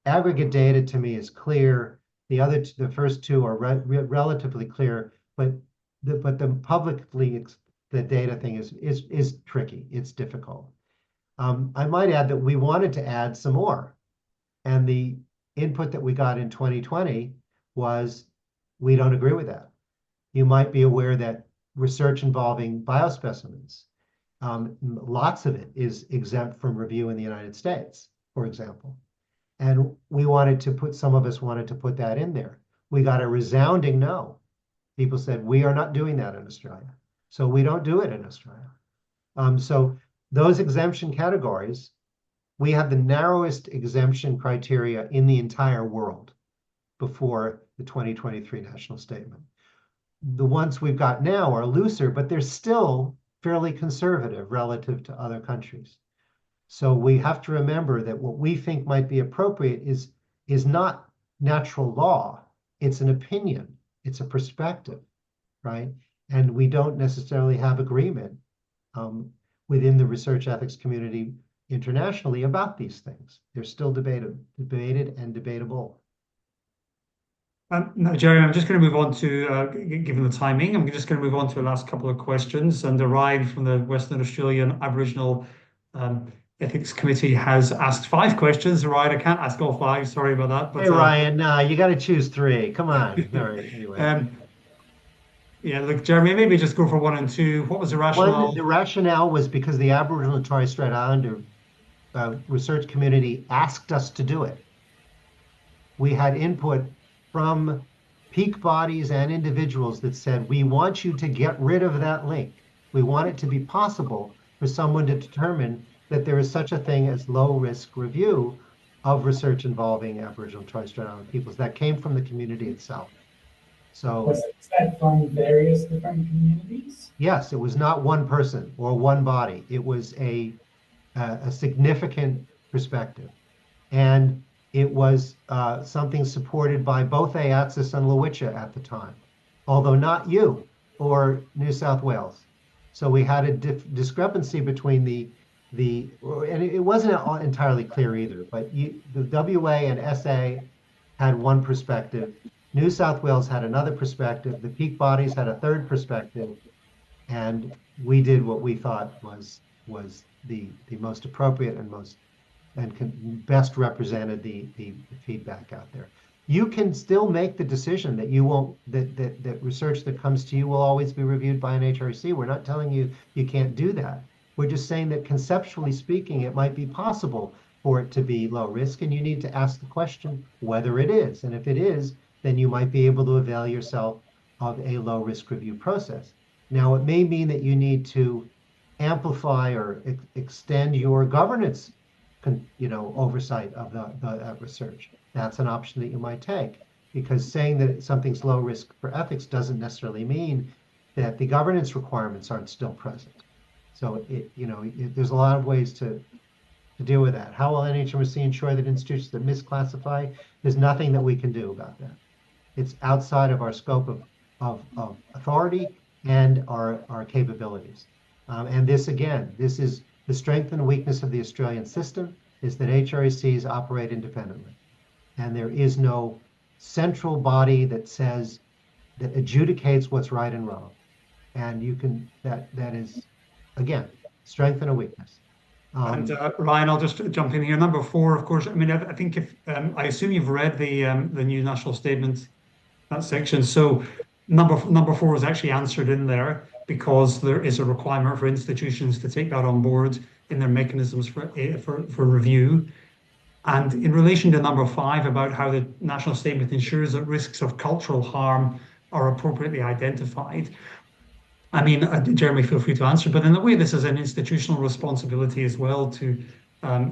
Aggregate data to me is clear. The first two are relatively clear, but the data thing is tricky. It's difficult. I might add that we wanted to add some more, and the input that we got in 2020 was, we don't agree with that. You might be aware that research involving biospecimens, lots of it is exempt from review in the United States, for example. And some of us wanted to put that in there. We got a resounding no. People said, we are not doing that in Australia. So we don't do it in Australia. So those exemption categories, we have the narrowest exemption criteria in the entire world before the 2023 national statement. The ones we've got now are looser, but they're still fairly conservative relative to other countries. So we have to remember that what we think might be appropriate is not natural law. It's an opinion. It's a perspective, right? And we don't necessarily have agreement within the research ethics community internationally about these things. They're still debated and debatable. No, Jerry, I'm just going to move on to, given the timing, I'm just going to move on to the last couple of questions. And Ryan from the Western Australian Aboriginal Ethics Committee has asked 5 questions. Ryan, I can't ask all 5. Sorry about that. But, hey, Ryan, you got to choose 3. Come on. All right, anyway. Yeah, look, Jeremy, maybe just go for 1 and 2. What was the rationale? The rationale was because the Aboriginal and Torres Strait Islander research community asked us to do it. We had input from peak bodies and individuals that said, we want you to get rid of that link. We want it to be possible for someone to determine that there is such a thing as low-risk review of research involving Aboriginal and Torres Strait Islander peoples. That came from the community itself. So was that from various different communities? Yes, it was not one person or one body. It was a significant perspective. And it was something supported by both AATSIS and Lowitja at the time, although not you or New South Wales. So we had a discrepancy between and it wasn't entirely clear either, but the WA and SA had one perspective. New South Wales had another perspective. The peak bodies had a third perspective. And we did what we thought was the most appropriate and best represented the feedback out there. You can still make the decision that that research that comes to you will always be reviewed by an HREC. We're not telling you you can't do that. We're just saying that conceptually speaking, it might be possible for it to be low risk, and you need to ask the question whether it is. And if it is, then you might be able to avail yourself of a low risk review process. Now, it may mean that you need to amplify or extend your governance, oversight of that research. That's an option that you might take, because saying that something's low risk for ethics doesn't necessarily mean that the governance requirements aren't still present. So there's a lot of ways to deal with that. How will NHMRC ensure that institutions that misclassify? There's nothing that we can do about that. It's outside of our scope of authority and our capabilities. And this is the strength and weakness of the Australian system, is that HRECs operate independently. And there is no central body that adjudicates what's right and wrong. And that is, again, strength and a weakness. And Ryan, I'll just jump in here. Number 4, of course. I mean, I think I assume you've read the new national statement, that section. So number 4 is actually answered in there, because there is a requirement for institutions to take that on board in their mechanisms for review. And in relation to number 5, about how the national statement ensures that risks of cultural harm are appropriately identified. I mean, Jeremy, feel free to answer, but in a way, this is an institutional responsibility as well.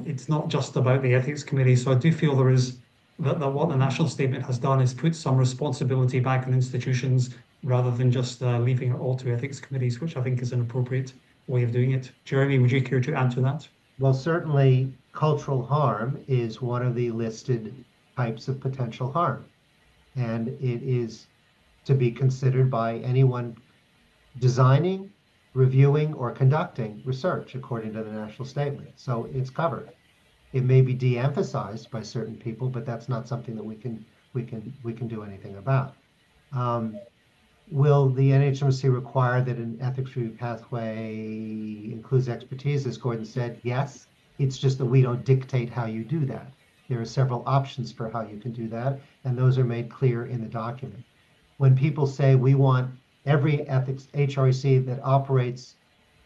It's not just about the ethics committee. So I do feel there is that what the national statement has done is put some responsibility back on institutions, rather than just leaving it all to ethics committees, which I think is an appropriate way of doing it. Jeremy, would you care to add to that? Well, certainly cultural harm is one of the listed types of potential harm, and it is to be considered by anyone designing, reviewing, or conducting research according to the national statement. So it's covered. It may be de-emphasized by certain people, but that's not something that we can do anything about. Will the NHMRC require that an ethics review pathway includes expertise? As Gordon said, yes. It's just that we don't dictate how you do that. There are several options for how you can do that, and those are made clear in the document. When people say we want every ethics HREC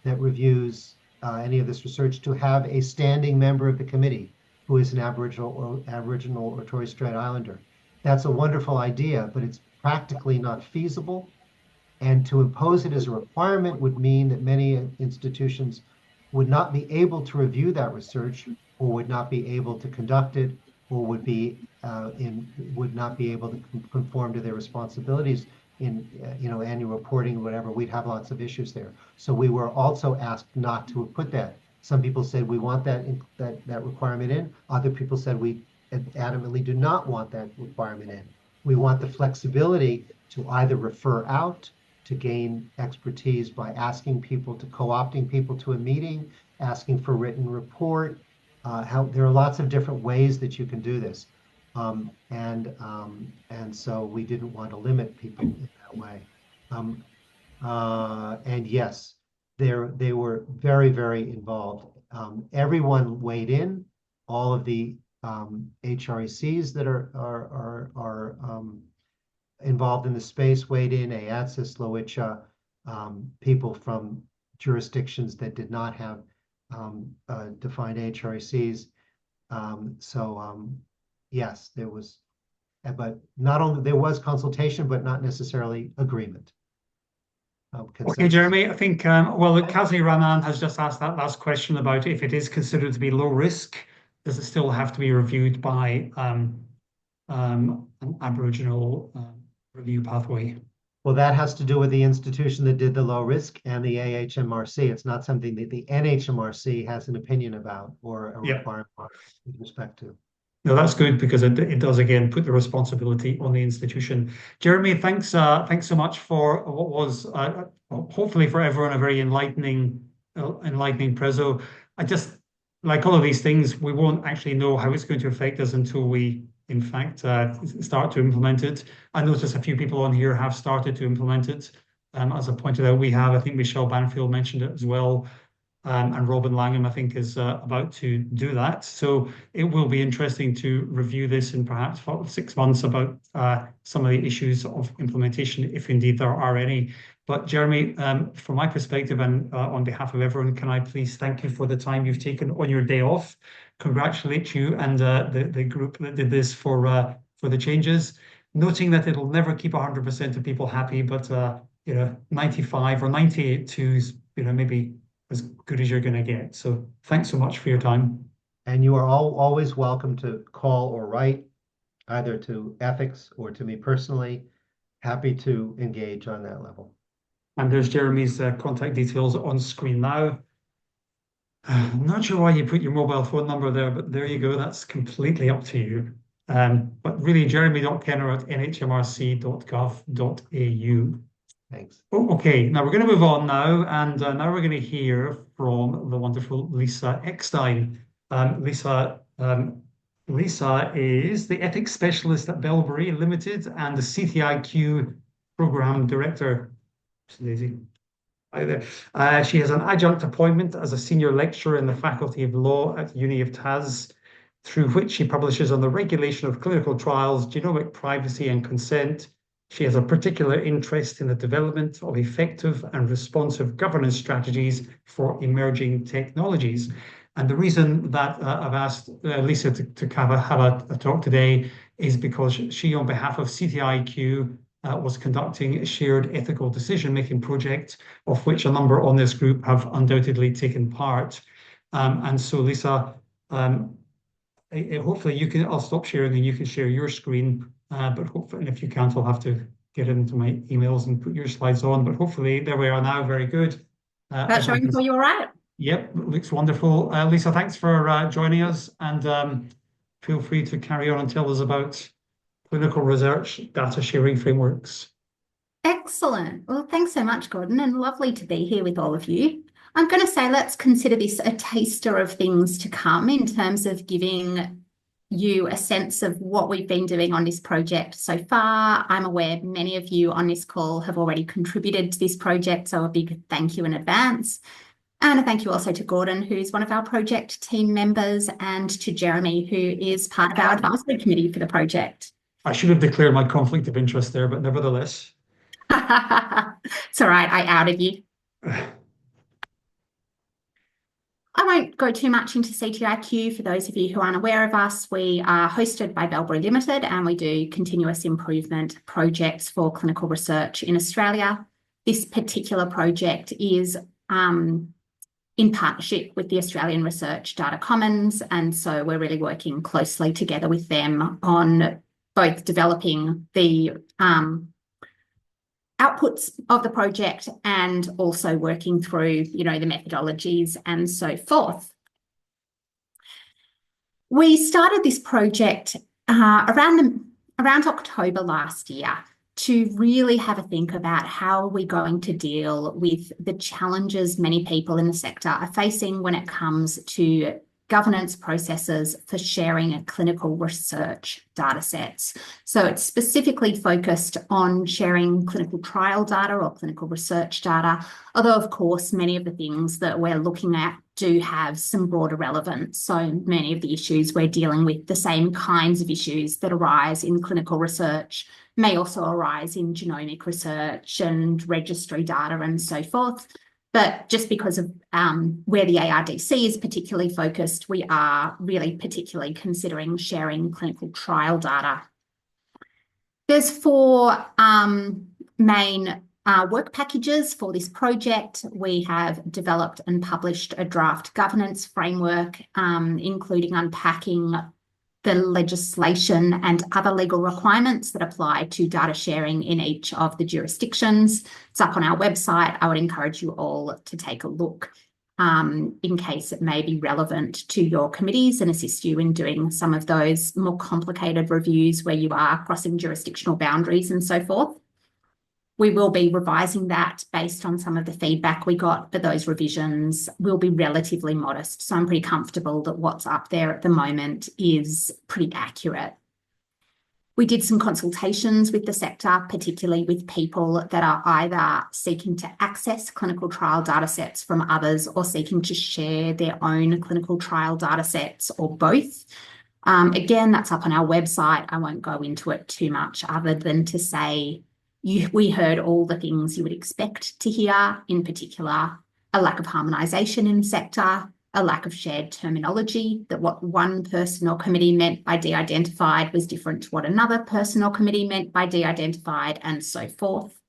that reviews any of this research to have a standing member of the committee who is an Aboriginal or Torres Strait Islander, that's a wonderful idea, but it's practically not feasible. And to impose it as a requirement would mean that many institutions would not be able to review that research, or would not be able to conduct it, or would not be able to conform to their responsibilities in annual reporting or whatever. We'd have lots of issues there. So we were also asked not to put that. Some people said we want that requirement in. Other people said we adamantly do not want that requirement in. We want the flexibility to either refer out to gain expertise by asking people to co-opting people to a meeting, asking for written report. There are lots of different ways that you can do this. And so we didn't want to limit people in that way. And yes, they were very, very involved. Everyone weighed in. All of the HRECs that are involved in the space weighed in. AATSIS, LOICHA, people from jurisdictions that did not have defined HRECs. Yes, there was, but not only there was consultation, but not necessarily agreement. Okay, Jeremy, I think, well, Kazi Raman has just asked that last question about if it is considered to be low risk, does it still have to be reviewed by an Aboriginal review pathway? Well, that has to do with the institution that did the low risk and the AHMRC. It's not something that the NHMRC has an opinion about or a requirement with respect to. No, that's good, because it does again put the responsibility on the institution. Jeremy, thanks so much for what was hopefully for everyone a very enlightening preso. I just, like all of these things, we won't actually know how it's going to affect us until we in fact start to implement it. I notice a few people on here have started to implement it. As I pointed out, we have, I think Michelle Banfield mentioned it as well. And Robin Langham, I think, is about to do that. So it will be interesting to review this in perhaps 6 months about some of the issues of implementation, if indeed there are any. But Jeremy, from my perspective and on behalf of everyone, can I please thank you for the time you've taken on your day off, congratulate you and the group that did this for the changes, noting that it'll never keep 100% of people happy, but 95 or 98 to maybe as good as you're going to get. So thanks so much for your time. And you are always welcome to call or write, either to ethics or to me personally. Happy to engage on that level. And there's Jeremy's contact details on screen now. I'm not sure why you put your mobile phone number there, but there you go. That's completely up to you. But really, jeremy.kenner@nhmrc.gov.au. Thanks. Oh, okay, now we're going to move on now, and now we're going to hear from the wonderful Lisa Eckstein. Lisa is the ethics specialist at Bellberry Limited and the CTIQ program director. Daisy. Hi there. She has an adjunct appointment as a senior lecturer in the Faculty of Law at Uni of Taz, through which she publishes on the regulation of clinical trials, genomic privacy and consent. She has a particular interest in the development of effective and responsive governance strategies for emerging technologies. And the reason that I've asked Lisa to have a talk today is because she, on behalf of CTIQ, was conducting a shared ethical decision-making project, of which a number on this group have undoubtedly taken part. And so, Lisa, hopefully you can, I'll stop sharing and you can share your screen, but hopefully, and if you can't, I'll have to get into my emails and put your slides on, but hopefully there we are now, very good. That's showing for you all right? Yep, looks wonderful. Lisa, thanks for joining us, and feel free to carry on and tell us about clinical research data sharing frameworks. Excellent. Well, thanks so much, Gordon, and lovely to be here with all of you. I'm going to say let's consider this a taster of things to come in terms of giving you a sense of what we've been doing on this project so far. I'm aware many of you on this call have already contributed to this project, so a big thank you in advance. And a thank you also to Gordon, who's one of our project team members, and to Jeremy, who is part of our advisory committee for the project. I should have declared my conflict of interest there, but nevertheless. It's all right, I outed you. I won't go too much into CTIQ. For those of you who aren't aware of us, we are hosted by Bellberry Limited, and we do continuous improvement projects for clinical research in Australia. This particular project is in partnership with the Australian Research Data Commons, and so we're really working closely together with them on both developing the outputs of the project and also working through, the methodologies and so forth. We started this project around October last year to really have a think about how we're going to deal with the challenges many people in the sector are facing when it comes to governance processes for sharing clinical research data sets. So it's specifically focused on sharing clinical trial data or clinical research data, although of course many of the things that we're looking at do have some broader relevance. So many of the issues we're dealing with, the same kinds of issues that arise in clinical research may also arise in genomic research and registry data and so forth. But just because of where the ARDC is particularly focused, we are really particularly considering sharing clinical trial data. There's 4 main work packages for this project. We have developed and published a draft governance framework, including unpacking the legislation and other legal requirements that apply to data sharing in each of the jurisdictions. It's up on our website. I would encourage you all to take a look in case it may be relevant to your committees and assist you in doing some of those more complicated reviews where you are crossing jurisdictional boundaries and so forth. We will be revising that based on some of the feedback we got, but those revisions will be relatively modest. So I'm pretty comfortable that what's up there at the moment is pretty accurate. We did some consultations with the sector, particularly with people that are either seeking to access clinical trial data sets from others or seeking to share their own clinical trial data sets, or both. Again, that's up on our website. I won't go into it too much other than to say we heard all the things you would expect to hear, in particular, a lack of harmonisation in the sector, a lack of shared terminology, that what one person or committee meant by de-identified was different to what another person or committee meant by de-identified, and so forth.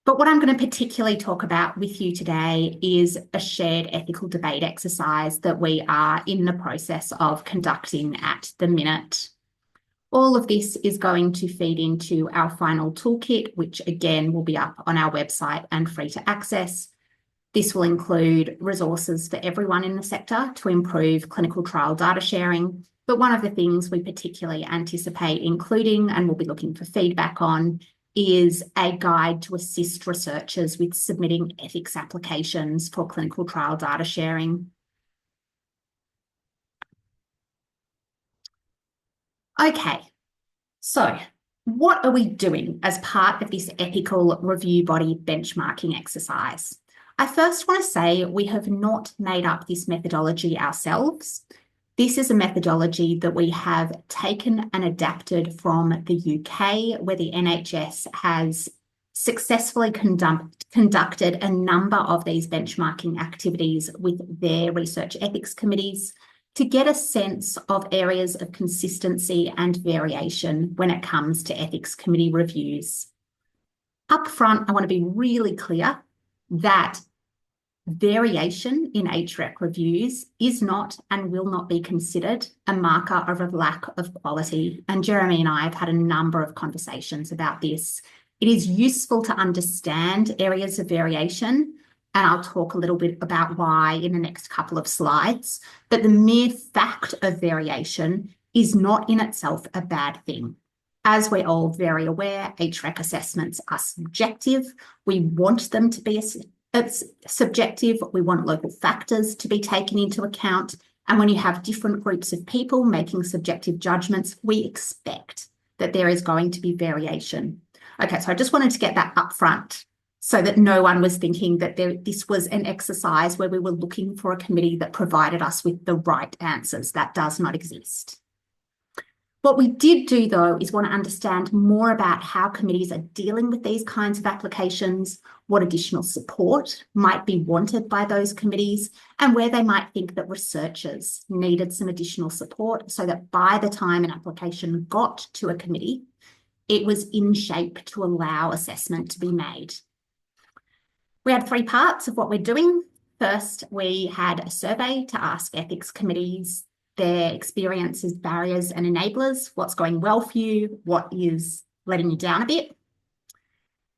But what I'm going to particularly talk about with you today is a shared ethical debate exercise that we are in the process of conducting at the minute. All of this is going to feed into our final toolkit, which again will be up on our website and free to access. This will include resources for everyone in the sector to improve clinical trial data sharing. But one of the things we particularly anticipate including, and we'll be looking for feedback on, is a guide to assist researchers with submitting ethics applications for clinical trial data sharing. Okay, so what are we doing as part of this ethical review body benchmarking exercise? I first want to say we have not made up this methodology ourselves. This is a methodology that we have taken and adapted from the UK, where the NHS has successfully conducted a number of these benchmarking activities with their research ethics committees to get a sense of areas of consistency and variation when it comes to ethics committee reviews. Up front, I want to be really clear that variation in HREC reviews is not and will not be considered a marker of a lack of quality. And Jeremy and I have had a number of conversations about this. It is useful to understand areas of variation, and I'll talk a little bit about why in the next couple of slides, but the mere fact of variation is not in itself a bad thing. As we're all very aware, HREC assessments are subjective. We want them to be subjective. We want local factors to be taken into account. And when you have different groups of people making subjective judgments, we expect that there is going to be variation. Okay, so I just wanted to get that up front so that no one was thinking that this was an exercise where we were looking for a committee that provided us with the right answers. That does not exist. What we did do, though, is want to understand more about how committees are dealing with these kinds of applications, what additional support might be wanted by those committees, and where they might think that researchers needed some additional support so that by the time an application got to a committee, it was in shape to allow assessment to be made. We had 3 parts of what we're doing. First, we had a survey to ask ethics committees their experiences, barriers and enablers, what's going well for you, what is letting you down a bit.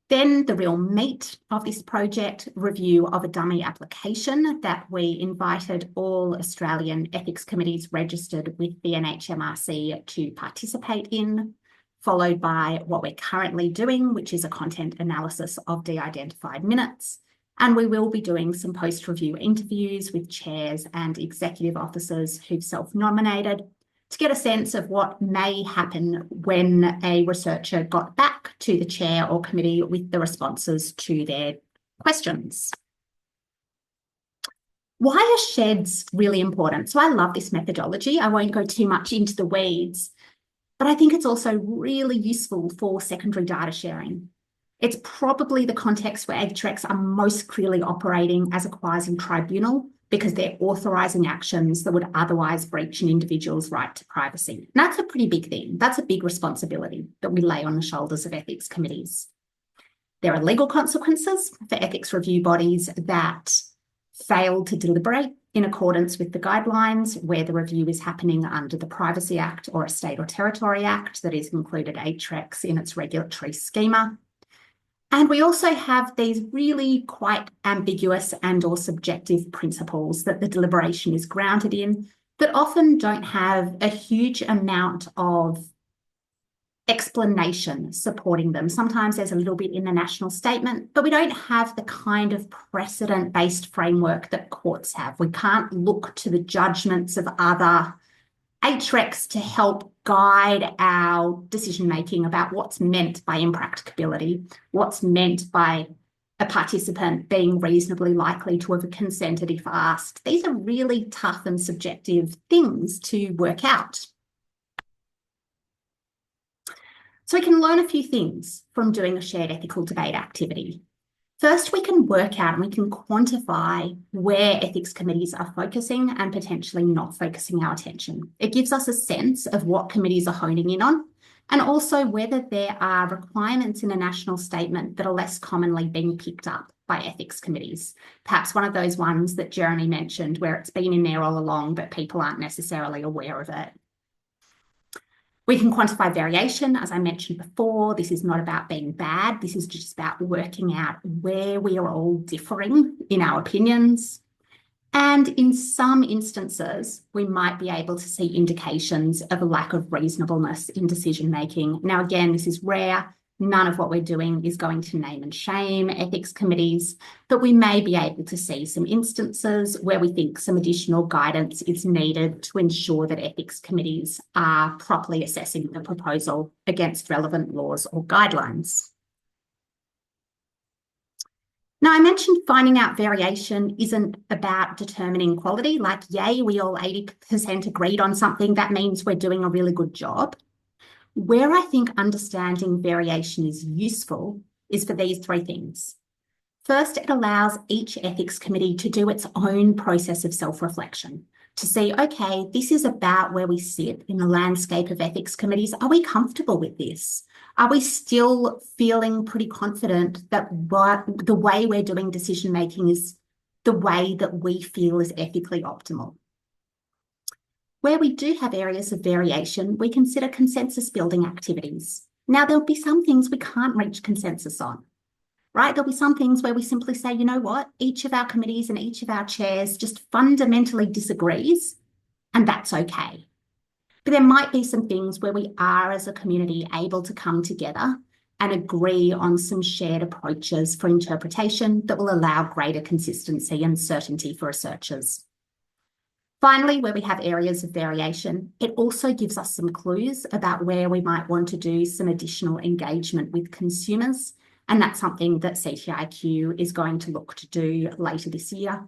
Then the real meat of this project, review of a dummy application that we invited all Australian ethics committees registered with the NHMRC to participate in, followed by what we're currently doing, which is a content analysis of de-identified minutes. And we will be doing some post-review interviews with chairs and executive officers who've self-nominated to get a sense of what may happen when a researcher got back to the chair or committee with the responses to their questions. Why are sheds really important? So I love this methodology. I won't go too much into the weeds, but I think it's also really useful for secondary data sharing. It's probably the context where HRECs are most clearly operating as a quasi-tribunal because they're authorising actions that would otherwise breach an individual's right to privacy. And that's a pretty big thing. That's a big responsibility that we lay on the shoulders of ethics committees. There are legal consequences for ethics review bodies that fail to deliberate in accordance with the guidelines where the review is happening under the Privacy Act or a State or Territory Act that has included HRECs in its regulatory schema. And we also have these really quite ambiguous and or subjective principles that the deliberation is grounded in that often don't have a huge amount of explanation supporting them. Sometimes there's a little bit in the national statement, but we don't have the kind of precedent-based framework that courts have. We can't look to the judgments of other HRECs to help guide our decision-making about what's meant by impracticability, what's meant by a participant being reasonably likely to have consented if asked. These are really tough and subjective things to work out. So we can learn a few things from doing a shared ethical debate activity. First, we can work out and we can quantify where ethics committees are focusing and potentially not focusing our attention. It gives us a sense of what committees are honing in on and also whether there are requirements in a national statement that are less commonly being picked up by ethics committees. Perhaps one of those ones that Jeremy mentioned where it's been in there all along, but people aren't necessarily aware of it. We can quantify variation, as I mentioned before. This is not about being bad. This is just about working out where we are all differing in our opinions. And in some instances, we might be able to see indications of a lack of reasonableness in decision-making. Now, again, this is rare. None of what we're doing is going to name and shame ethics committees, but we may be able to see some instances where we think some additional guidance is needed to ensure that ethics committees are properly assessing the proposal against relevant laws or guidelines. Now, I mentioned finding out variation isn't about determining quality, like, yay, we all 80% agreed on something. That means we're doing a really good job. Where I think understanding variation is useful is for these three things. First, it allows each ethics committee to do its own process of self-reflection, to see, okay, this is about where we sit in the landscape of ethics committees. Are we comfortable with this? Are we still feeling pretty confident that the way we're doing decision-making is the way that we feel is ethically optimal? Where we do have areas of variation, we consider consensus building activities. Now, there'll be some things we can't reach consensus on, right? There'll be some things where we simply say, you know what, each of our committees and each of our chairs just fundamentally disagrees, and that's okay. But there might be some things where we are, as a community, able to come together and agree on some shared approaches for interpretation that will allow greater consistency and certainty for researchers. Finally, where we have areas of variation, it also gives us some clues about where we might want to do some additional engagement with consumers. And that's something that CTIQ is going to look to do later this year,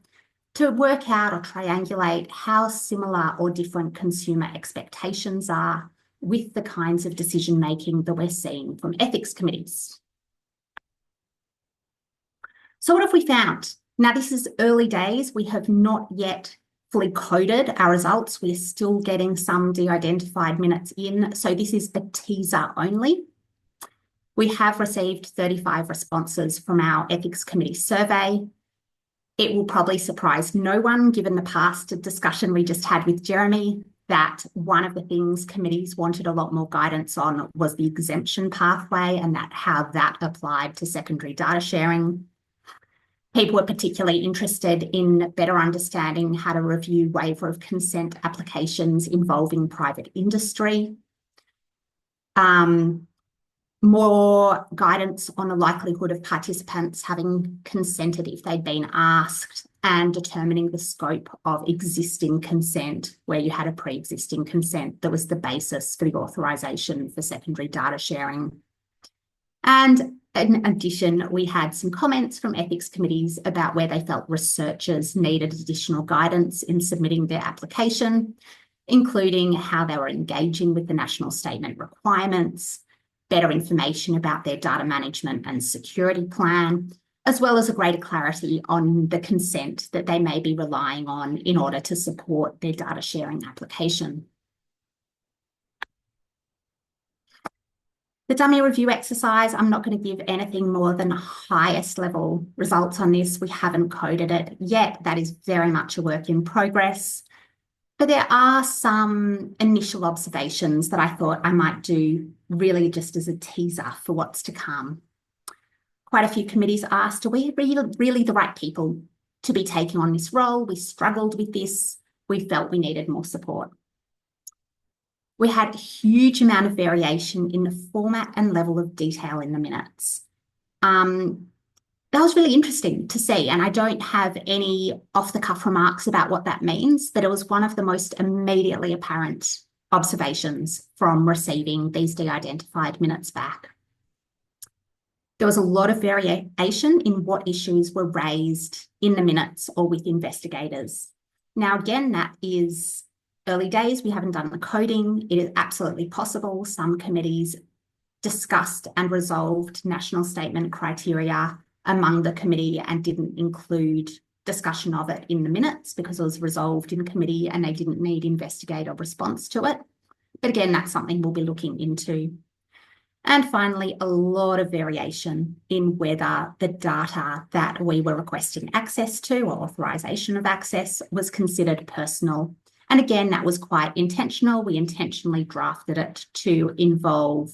to work out or triangulate how similar or different consumer expectations are with the kinds of decision-making that we're seeing from ethics committees. So what have we found? Now, this is early days. We have not yet fully coded our results. We're still getting some de-identified minutes in, so this is a teaser only. We have received 35 responses from our ethics committee survey. It will probably surprise no one, given the past discussion we just had with Jeremy, that one of the things committees wanted a lot more guidance on was the exemption pathway and how that applied to secondary data sharing. People were particularly interested in better understanding how to review waiver of consent applications involving private industry. More guidance on the likelihood of participants having consented if they'd been asked, and determining the scope of existing consent where you had a pre-existing consent that was the basis for the authorisation for secondary data sharing. And in addition, we had some comments from ethics committees about where they felt researchers needed additional guidance in submitting their application, including how they were engaging with the national statement requirements, better information about their data management and security plan, as well as a greater clarity on the consent that they may be relying on in order to support their data sharing application. The dummy review exercise, I'm not going to give anything more than highest level results on this. We haven't coded it yet. That is very much a work in progress. But there are some initial observations that I thought I might do really just as a teaser for what's to come. Quite a few committees asked, are we really the right people to be taking on this role? We struggled with this. We felt we needed more support. We had a huge amount of variation in the format and level of detail in the minutes. That was really interesting to see, and I don't have any off-the-cuff remarks about what that means, but it was one of the most immediately apparent observations from receiving these de-identified minutes back. There was a lot of variation in what issues were raised in the minutes or with investigators. Now, again, that is early days. We haven't done the coding. It is absolutely possible some committees discussed and resolved national statement criteria among the committee and didn't include discussion of it in the minutes because it was resolved in committee and they didn't need investigator response to it. But again, that's something we'll be looking into And finally, a lot of variation in whether the data that we were requesting access to or authorization of access was considered personal. And again, that was quite intentional. We intentionally drafted it to involve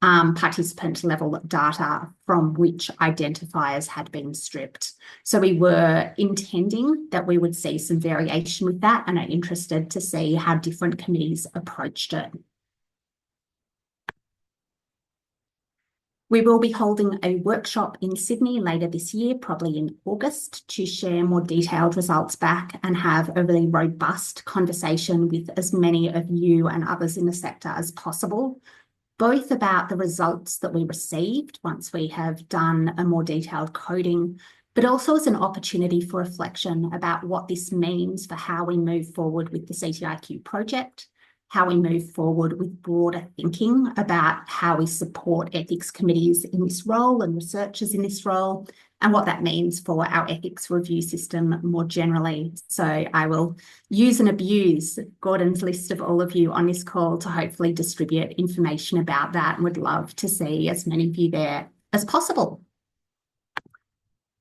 participant level data from which identifiers had been stripped. So we were intending that we would see some variation with that, and are interested to see how different committees approached it. We will be holding a workshop in Sydney later this year, probably in August, to share more detailed results back and have a really robust conversation with as many of you and others in the sector as possible, both about the results that we received once we have done a more detailed coding, but also as an opportunity for reflection about what this means for how we move forward with the CTIQ project, how we move forward with broader thinking about how we support ethics committees in this role and researchers in this role, and what that means for our ethics review system more generally. So I will use and abuse Gordon's list of all of you on this call to hopefully distribute information about that, and would love to see as many of you there as possible.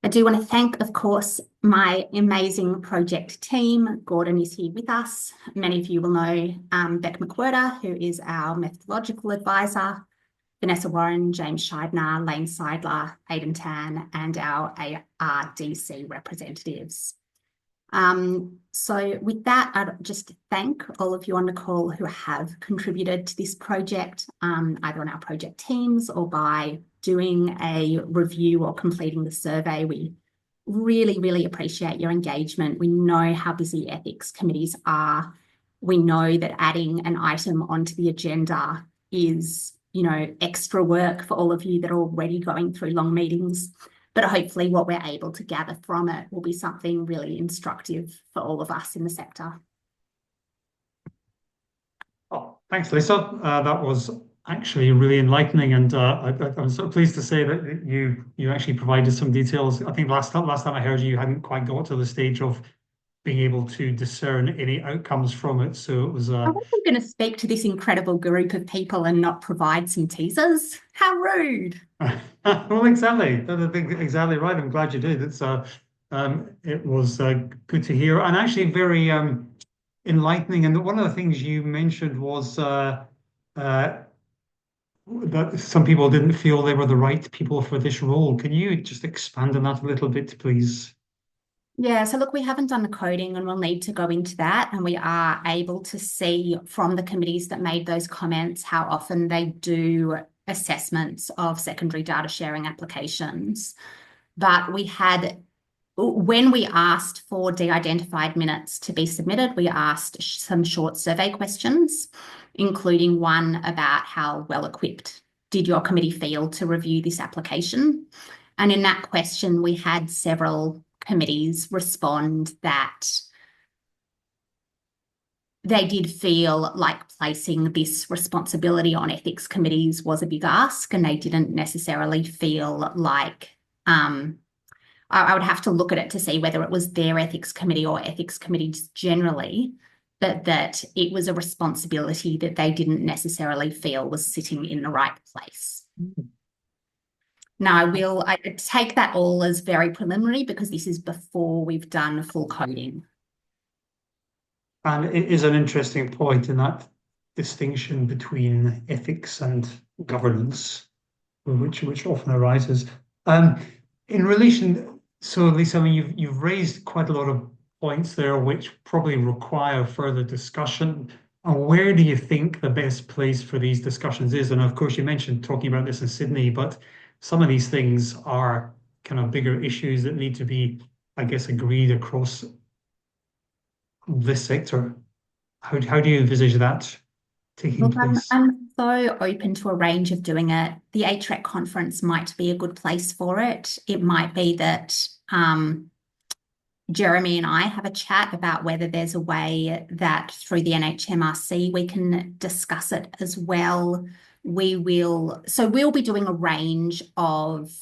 I do want to thank, of course, my amazing project team. Gordon is here with us. Many of you will know Beck McWhirter, who is our methodological advisor, Vanessa Warren, James Scheidner, Lane Seidler, Aidan Tan, and our ARDC representatives. So with that, I'd just thank all of you on the call who have contributed to this project, either on our project teams or by doing a review or completing the survey. We really, really appreciate your engagement. We know how busy ethics committees are. We know that adding an item onto the agenda is, you know, extra work for all of you that are already going through long meetings. But hopefully what we're able to gather from it will be something really instructive for all of us in the sector. Oh, thanks, Lisa. That was actually really enlightening, and I'm so pleased to say that you actually provided some details. I think last time I heard you hadn't quite got to the stage of being able to discern any outcomes from it. So it was. I wasn't going to speak to this incredible group of people and not provide some teasers. How rude! Well, exactly. I think exactly right. I'm glad you did. It's it was good to hear, and actually very enlightening. And one of the things you mentioned was that some people didn't feel they were the right people for this role. Can you just expand on that a little bit, please? Yeah, so look, we haven't done the coding and we'll need to go into that. And we are able to see from the committees that made those comments how often they do assessments of secondary data sharing applications. But we had, when we asked for de-identified minutes to be submitted, we asked some short survey questions, including one about how well equipped did your committee feel to review this application. And in that question, we had several committees respond that they did feel like placing this responsibility on ethics committees was a big ask, and they didn't necessarily feel like, I would have to look at it to see whether it was their ethics committee or ethics committees generally, but that it was a responsibility that they didn't necessarily feel was sitting in the right place. Now, I take that all as very preliminary because this is before we've done full coding. And it is an interesting point in that distinction between ethics and governance, which often arises. In relation, so Lisa, I mean, you've raised quite a lot of points there which probably require further discussion. And where do you think the best place for these discussions is? And of course, you mentioned talking about this in Sydney, but some of these things are kind of bigger issues that need to be, I guess, agreed across this sector. How do you envisage that taking place? I'm so open to a range of doing it. The HREC conference might be a good place for it. It might be that Jeremy and I have a chat about whether there's a way that through the NHMRC we can discuss it as well. We'll be doing a range of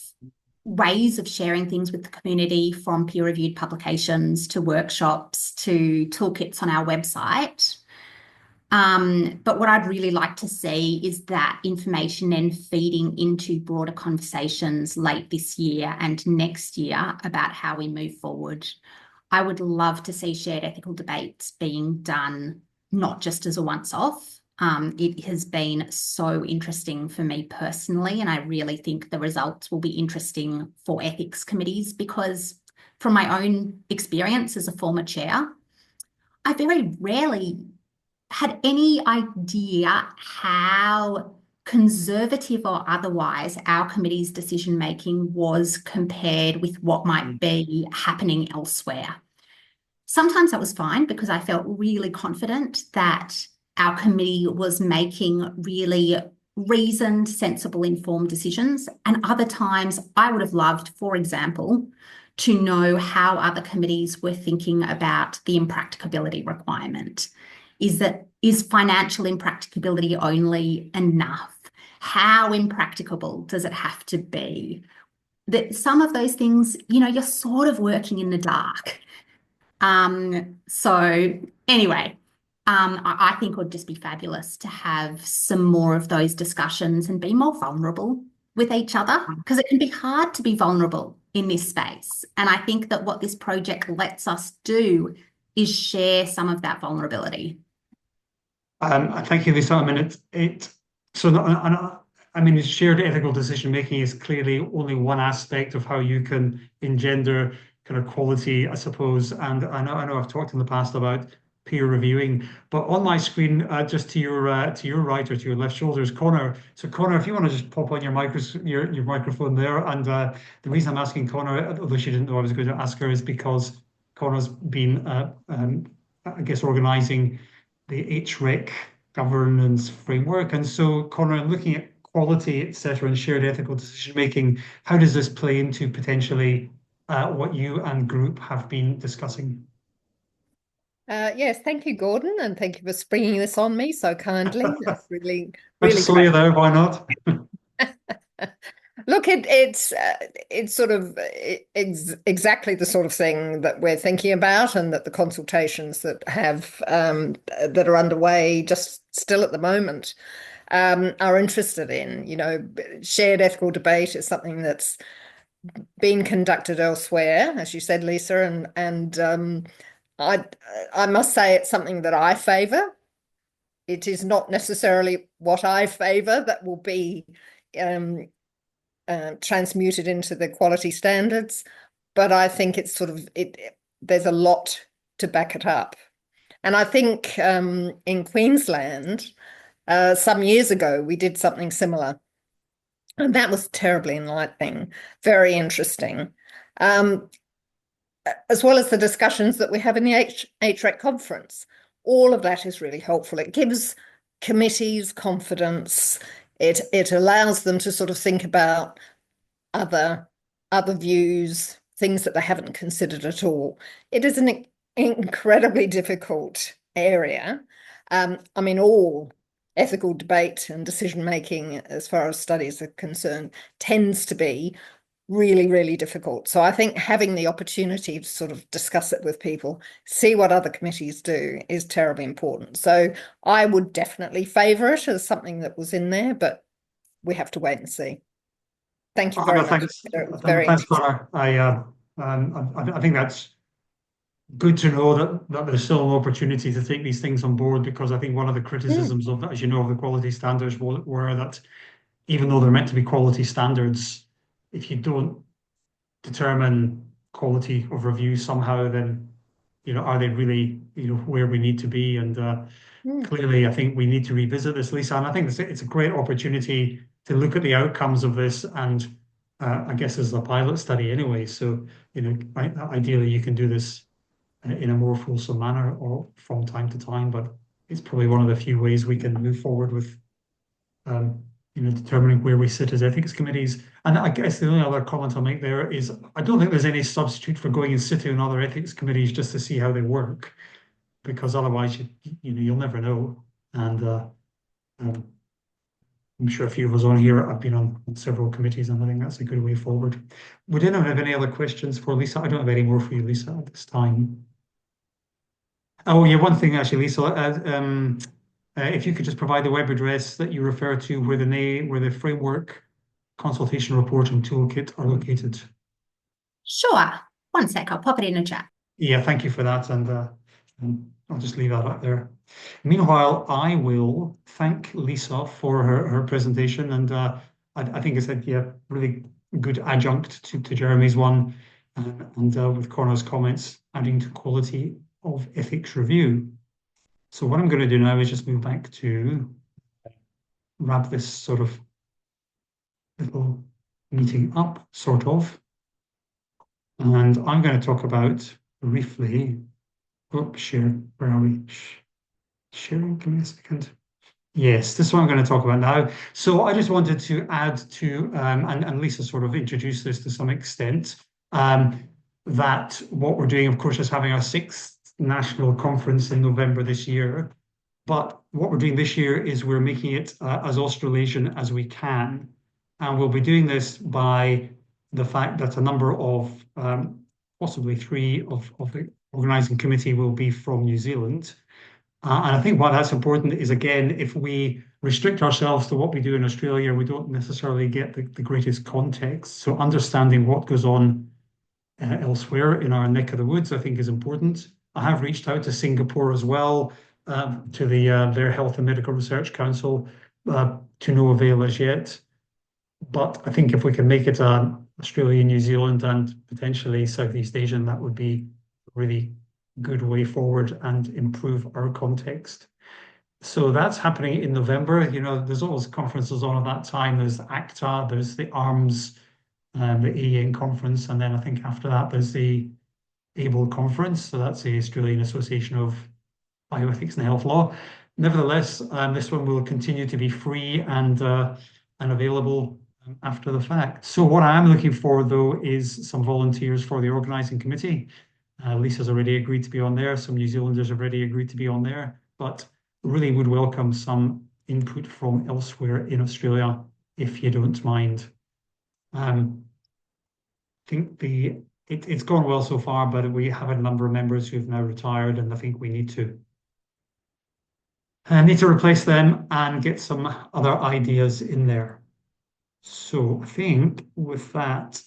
ways of sharing things with the community, from peer-reviewed publications to workshops to toolkits on our website. But what I'd really like to see is that information then feeding into broader conversations late this year and next year about how we move forward. I would love to see shared ethical debates being done, not just as a once-off. It has been so interesting for me personally, and I really think the results will be interesting for ethics committees, because from my own experience as a former chair, I very rarely had any idea how conservative or otherwise our committee's decision making was compared with what might be happening elsewhere. Sometimes that was fine because I felt really confident that our committee was making really reasoned, sensible, informed decisions. And other times I would have loved, for example, to know how other committees were thinking about the impracticability requirement. Is financial impracticability only enough? How impracticable does it have to be? That some of those things, you're sort of working in the dark. So anyway, I think it would just be fabulous to have some more of those discussions and be more vulnerable with each other, because it can be hard to be vulnerable in this space. And I think that what this project lets us do is share some of that vulnerability. Thank you, Lisa. I mean, shared ethical decision making is clearly only one aspect of how you can engender kind of quality, I suppose. And I know I've talked in the past about peer reviewing, but on my screen, just to your right or to your left shoulder is Connor. So Connor, if you want to just pop on your microphone there. And the reason I'm asking Connor, although she didn't know I was going to ask her, is because Connor's been, I guess, organising the HREC governance framework. And so, Connor, looking at quality, etc., and shared ethical decision making, how does this play into potentially what you and group have been discussing? Yes, thank you, Gordon, and thank you for springing this on me so kindly. That's really, I really just saw you there. Why not? Look, it's sort of exactly the sort of thing that we're thinking about, and that the consultations that that are underway just still at the moment are interested in. Shared ethical debate is something that's been conducted elsewhere, as you said, Lisa, and I must say it's something that I favour. It is not necessarily what I favour that will be transmuted into the quality standards, but I think it's there's a lot to back it up. And I think in Queensland, some years ago, we did something similar. And that was terribly enlightening, very interesting. As well as the discussions that we have in the HREC conference. All of that is really helpful. It gives committees confidence. It allows them to sort of think about other views, things that they haven't considered at all. It is an incredibly difficult area. I mean, all ethical debate and decision making, as far as studies are concerned, tends to be really, really difficult. So I think having the opportunity to sort of discuss it with people, see what other committees do, is terribly important. So I would definitely favour it as something that was in there, but we have to wait and see. Thank you very much. Thanks, Connor. I think that's good to know that there's still an opportunity to take these things on board, because I think one of the criticisms of, as you know, of the quality standards were that even though they're meant to be quality standards, if you don't determine quality of review somehow, then are they really where we need to be? And clearly, I think we need to revisit this, Lisa. And I think it's a great opportunity to look at the outcomes of this, and I guess as a pilot study anyway. So ideally, you can do this in a more fulsome manner or from time to time, but it's probably one of the few ways we can move forward with determining where we sit as ethics committees. And I guess the only other comment I'll make there is I don't think there's any substitute for going and sitting in other ethics committees just to see how they work, because otherwise you'll never know. And I'm sure a few of us on here have been on several committees, and I think that's a good way forward. Would anyone have any other questions for Lisa? I don't have any more for you, Lisa, at this time. Oh yeah, one thing actually, Lisa. if you could just provide the web address that you refer to where the framework consultation report and toolkit are located. Sure. One sec, I'll pop it in a chat. Yeah, thank you for that, and I'll just leave that up there. Meanwhile, I will thank Lisa for her presentation, and I think it's a really good adjunct to Jeremy's one, and with Connor's comments adding to quality of ethics review. So what I'm going to do now is just move back to wrap this sort of little meeting up, sort of. And I'm going to talk about briefly, share, where are we? Sharing, give me a second. Yes, this is what I'm going to talk about now. So I just wanted to add to, and Lisa sort of introduced this to some extent, that what we're doing, of course, is having our 6th national conference in November this year. But what we're doing this year is we're making it as Australasian as we can. And we'll be doing this by the fact that a number of, possibly 3 of the organising committee will be from New Zealand. And I think why that's important is, again, if we restrict ourselves to what we do in Australia, we don't necessarily get the greatest context. So understanding what goes on elsewhere in our neck of the woods, I think, is important. I have reached out to Singapore as well, to their Health and Medical Research Council, to no avail as yet. But I think if we can make it Australia, New Zealand, and potentially Southeast Asian, that would be a really good way forward and improve our context. So that's happening in November. You know, there's always conferences on at that time. There's ACTA, there's the ARMS, the AEN conference, and then I think after that there's the ABLE conference. So that's the Australian Association of Bioethics and Health Law. Nevertheless, this one will continue to be free and available after the fact. So what I am looking for, though, is some volunteers for the organising committee. Lisa's already agreed to be on there. Some New Zealanders have already agreed to be on there, but really would welcome some input from elsewhere in Australia, if you don't mind. I think it's gone well so far, but we have a number of members who have now retired, and I think we need to replace them and get some other ideas in there. So I think with that,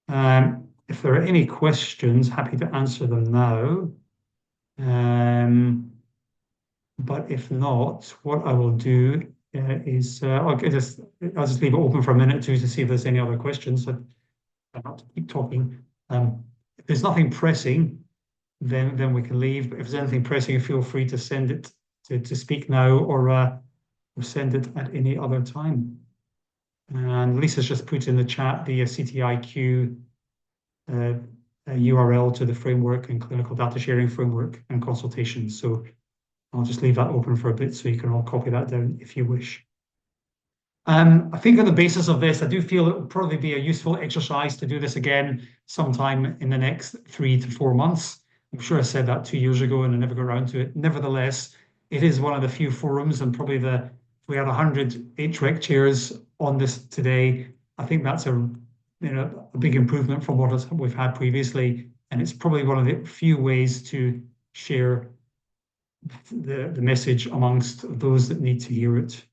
if there are any questions, happy to answer them now. But if not, what I will do is I'll just leave it open for a minute or two to see if there's any other questions. I have to keep talking. If there's nothing pressing, then we can leave. But if there's anything pressing, feel free to send it to speak now, or send it at any other time. And Lisa's just put in the chat the CTIQ URL to the framework and clinical data sharing framework and consultation. So I'll just leave that open for a bit so you can all copy that down if you wish. I think on the basis of this, I do feel it will probably be a useful exercise to do this again sometime in the next 3 to 4 months. I'm sure I said that 2 years ago and I never got around to it. Nevertheless, it is one of the few forums, and probably if we had 100 HREC chairs on this today, I think that's a big improvement from what we've had previously, and it's probably one of the few ways to share the message amongst those that need to hear it.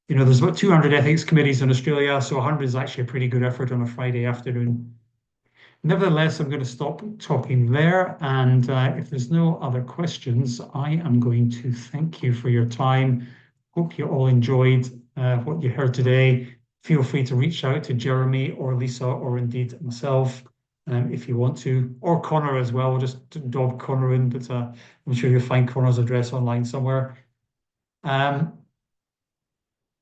There's about 200 ethics committees in Australia, so 100 is actually a pretty good effort on a Friday afternoon. Nevertheless, I'm going to stop talking there, and if there's no other questions, I am going to thank you for your time. Hope you all enjoyed what you heard today. Feel free to reach out to Jeremy or Lisa, or indeed myself, if you want to, or Connor as well. Just dob Connor in, but I'm sure you'll find Connor's address online somewhere.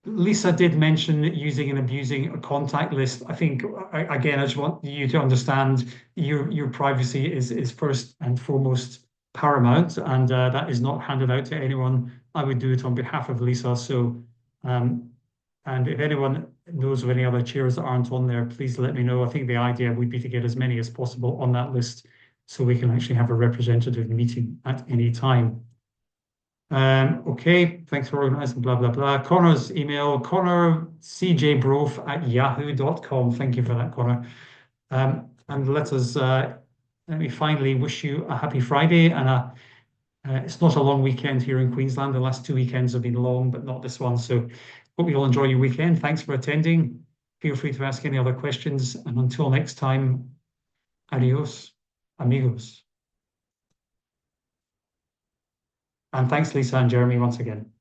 Lisa did mention using and abusing a contact list. I think, again, I just want you to understand your privacy is first and foremost paramount, and that is not handed out to anyone. I would do it on behalf of Lisa. So, and if anyone knows of any other chairs that aren't on there, please let me know. I think the idea would be to get as many as possible on that list so we can actually have a representative meeting at any time. Okay, thanks for organising, blah, blah, blah. Connor's email, connorcjbrof@yahoo.com. Thank you for that, Connor. And let me finally wish you a happy Friday and It's not a long weekend here in Queensland. The last 2 weekends have been long, but not this one. So hope you all enjoy your weekend. Thanks for attending. Feel free to ask any other questions. And until next time, adios, amigos. And thanks, Lisa and Jeremy, once again.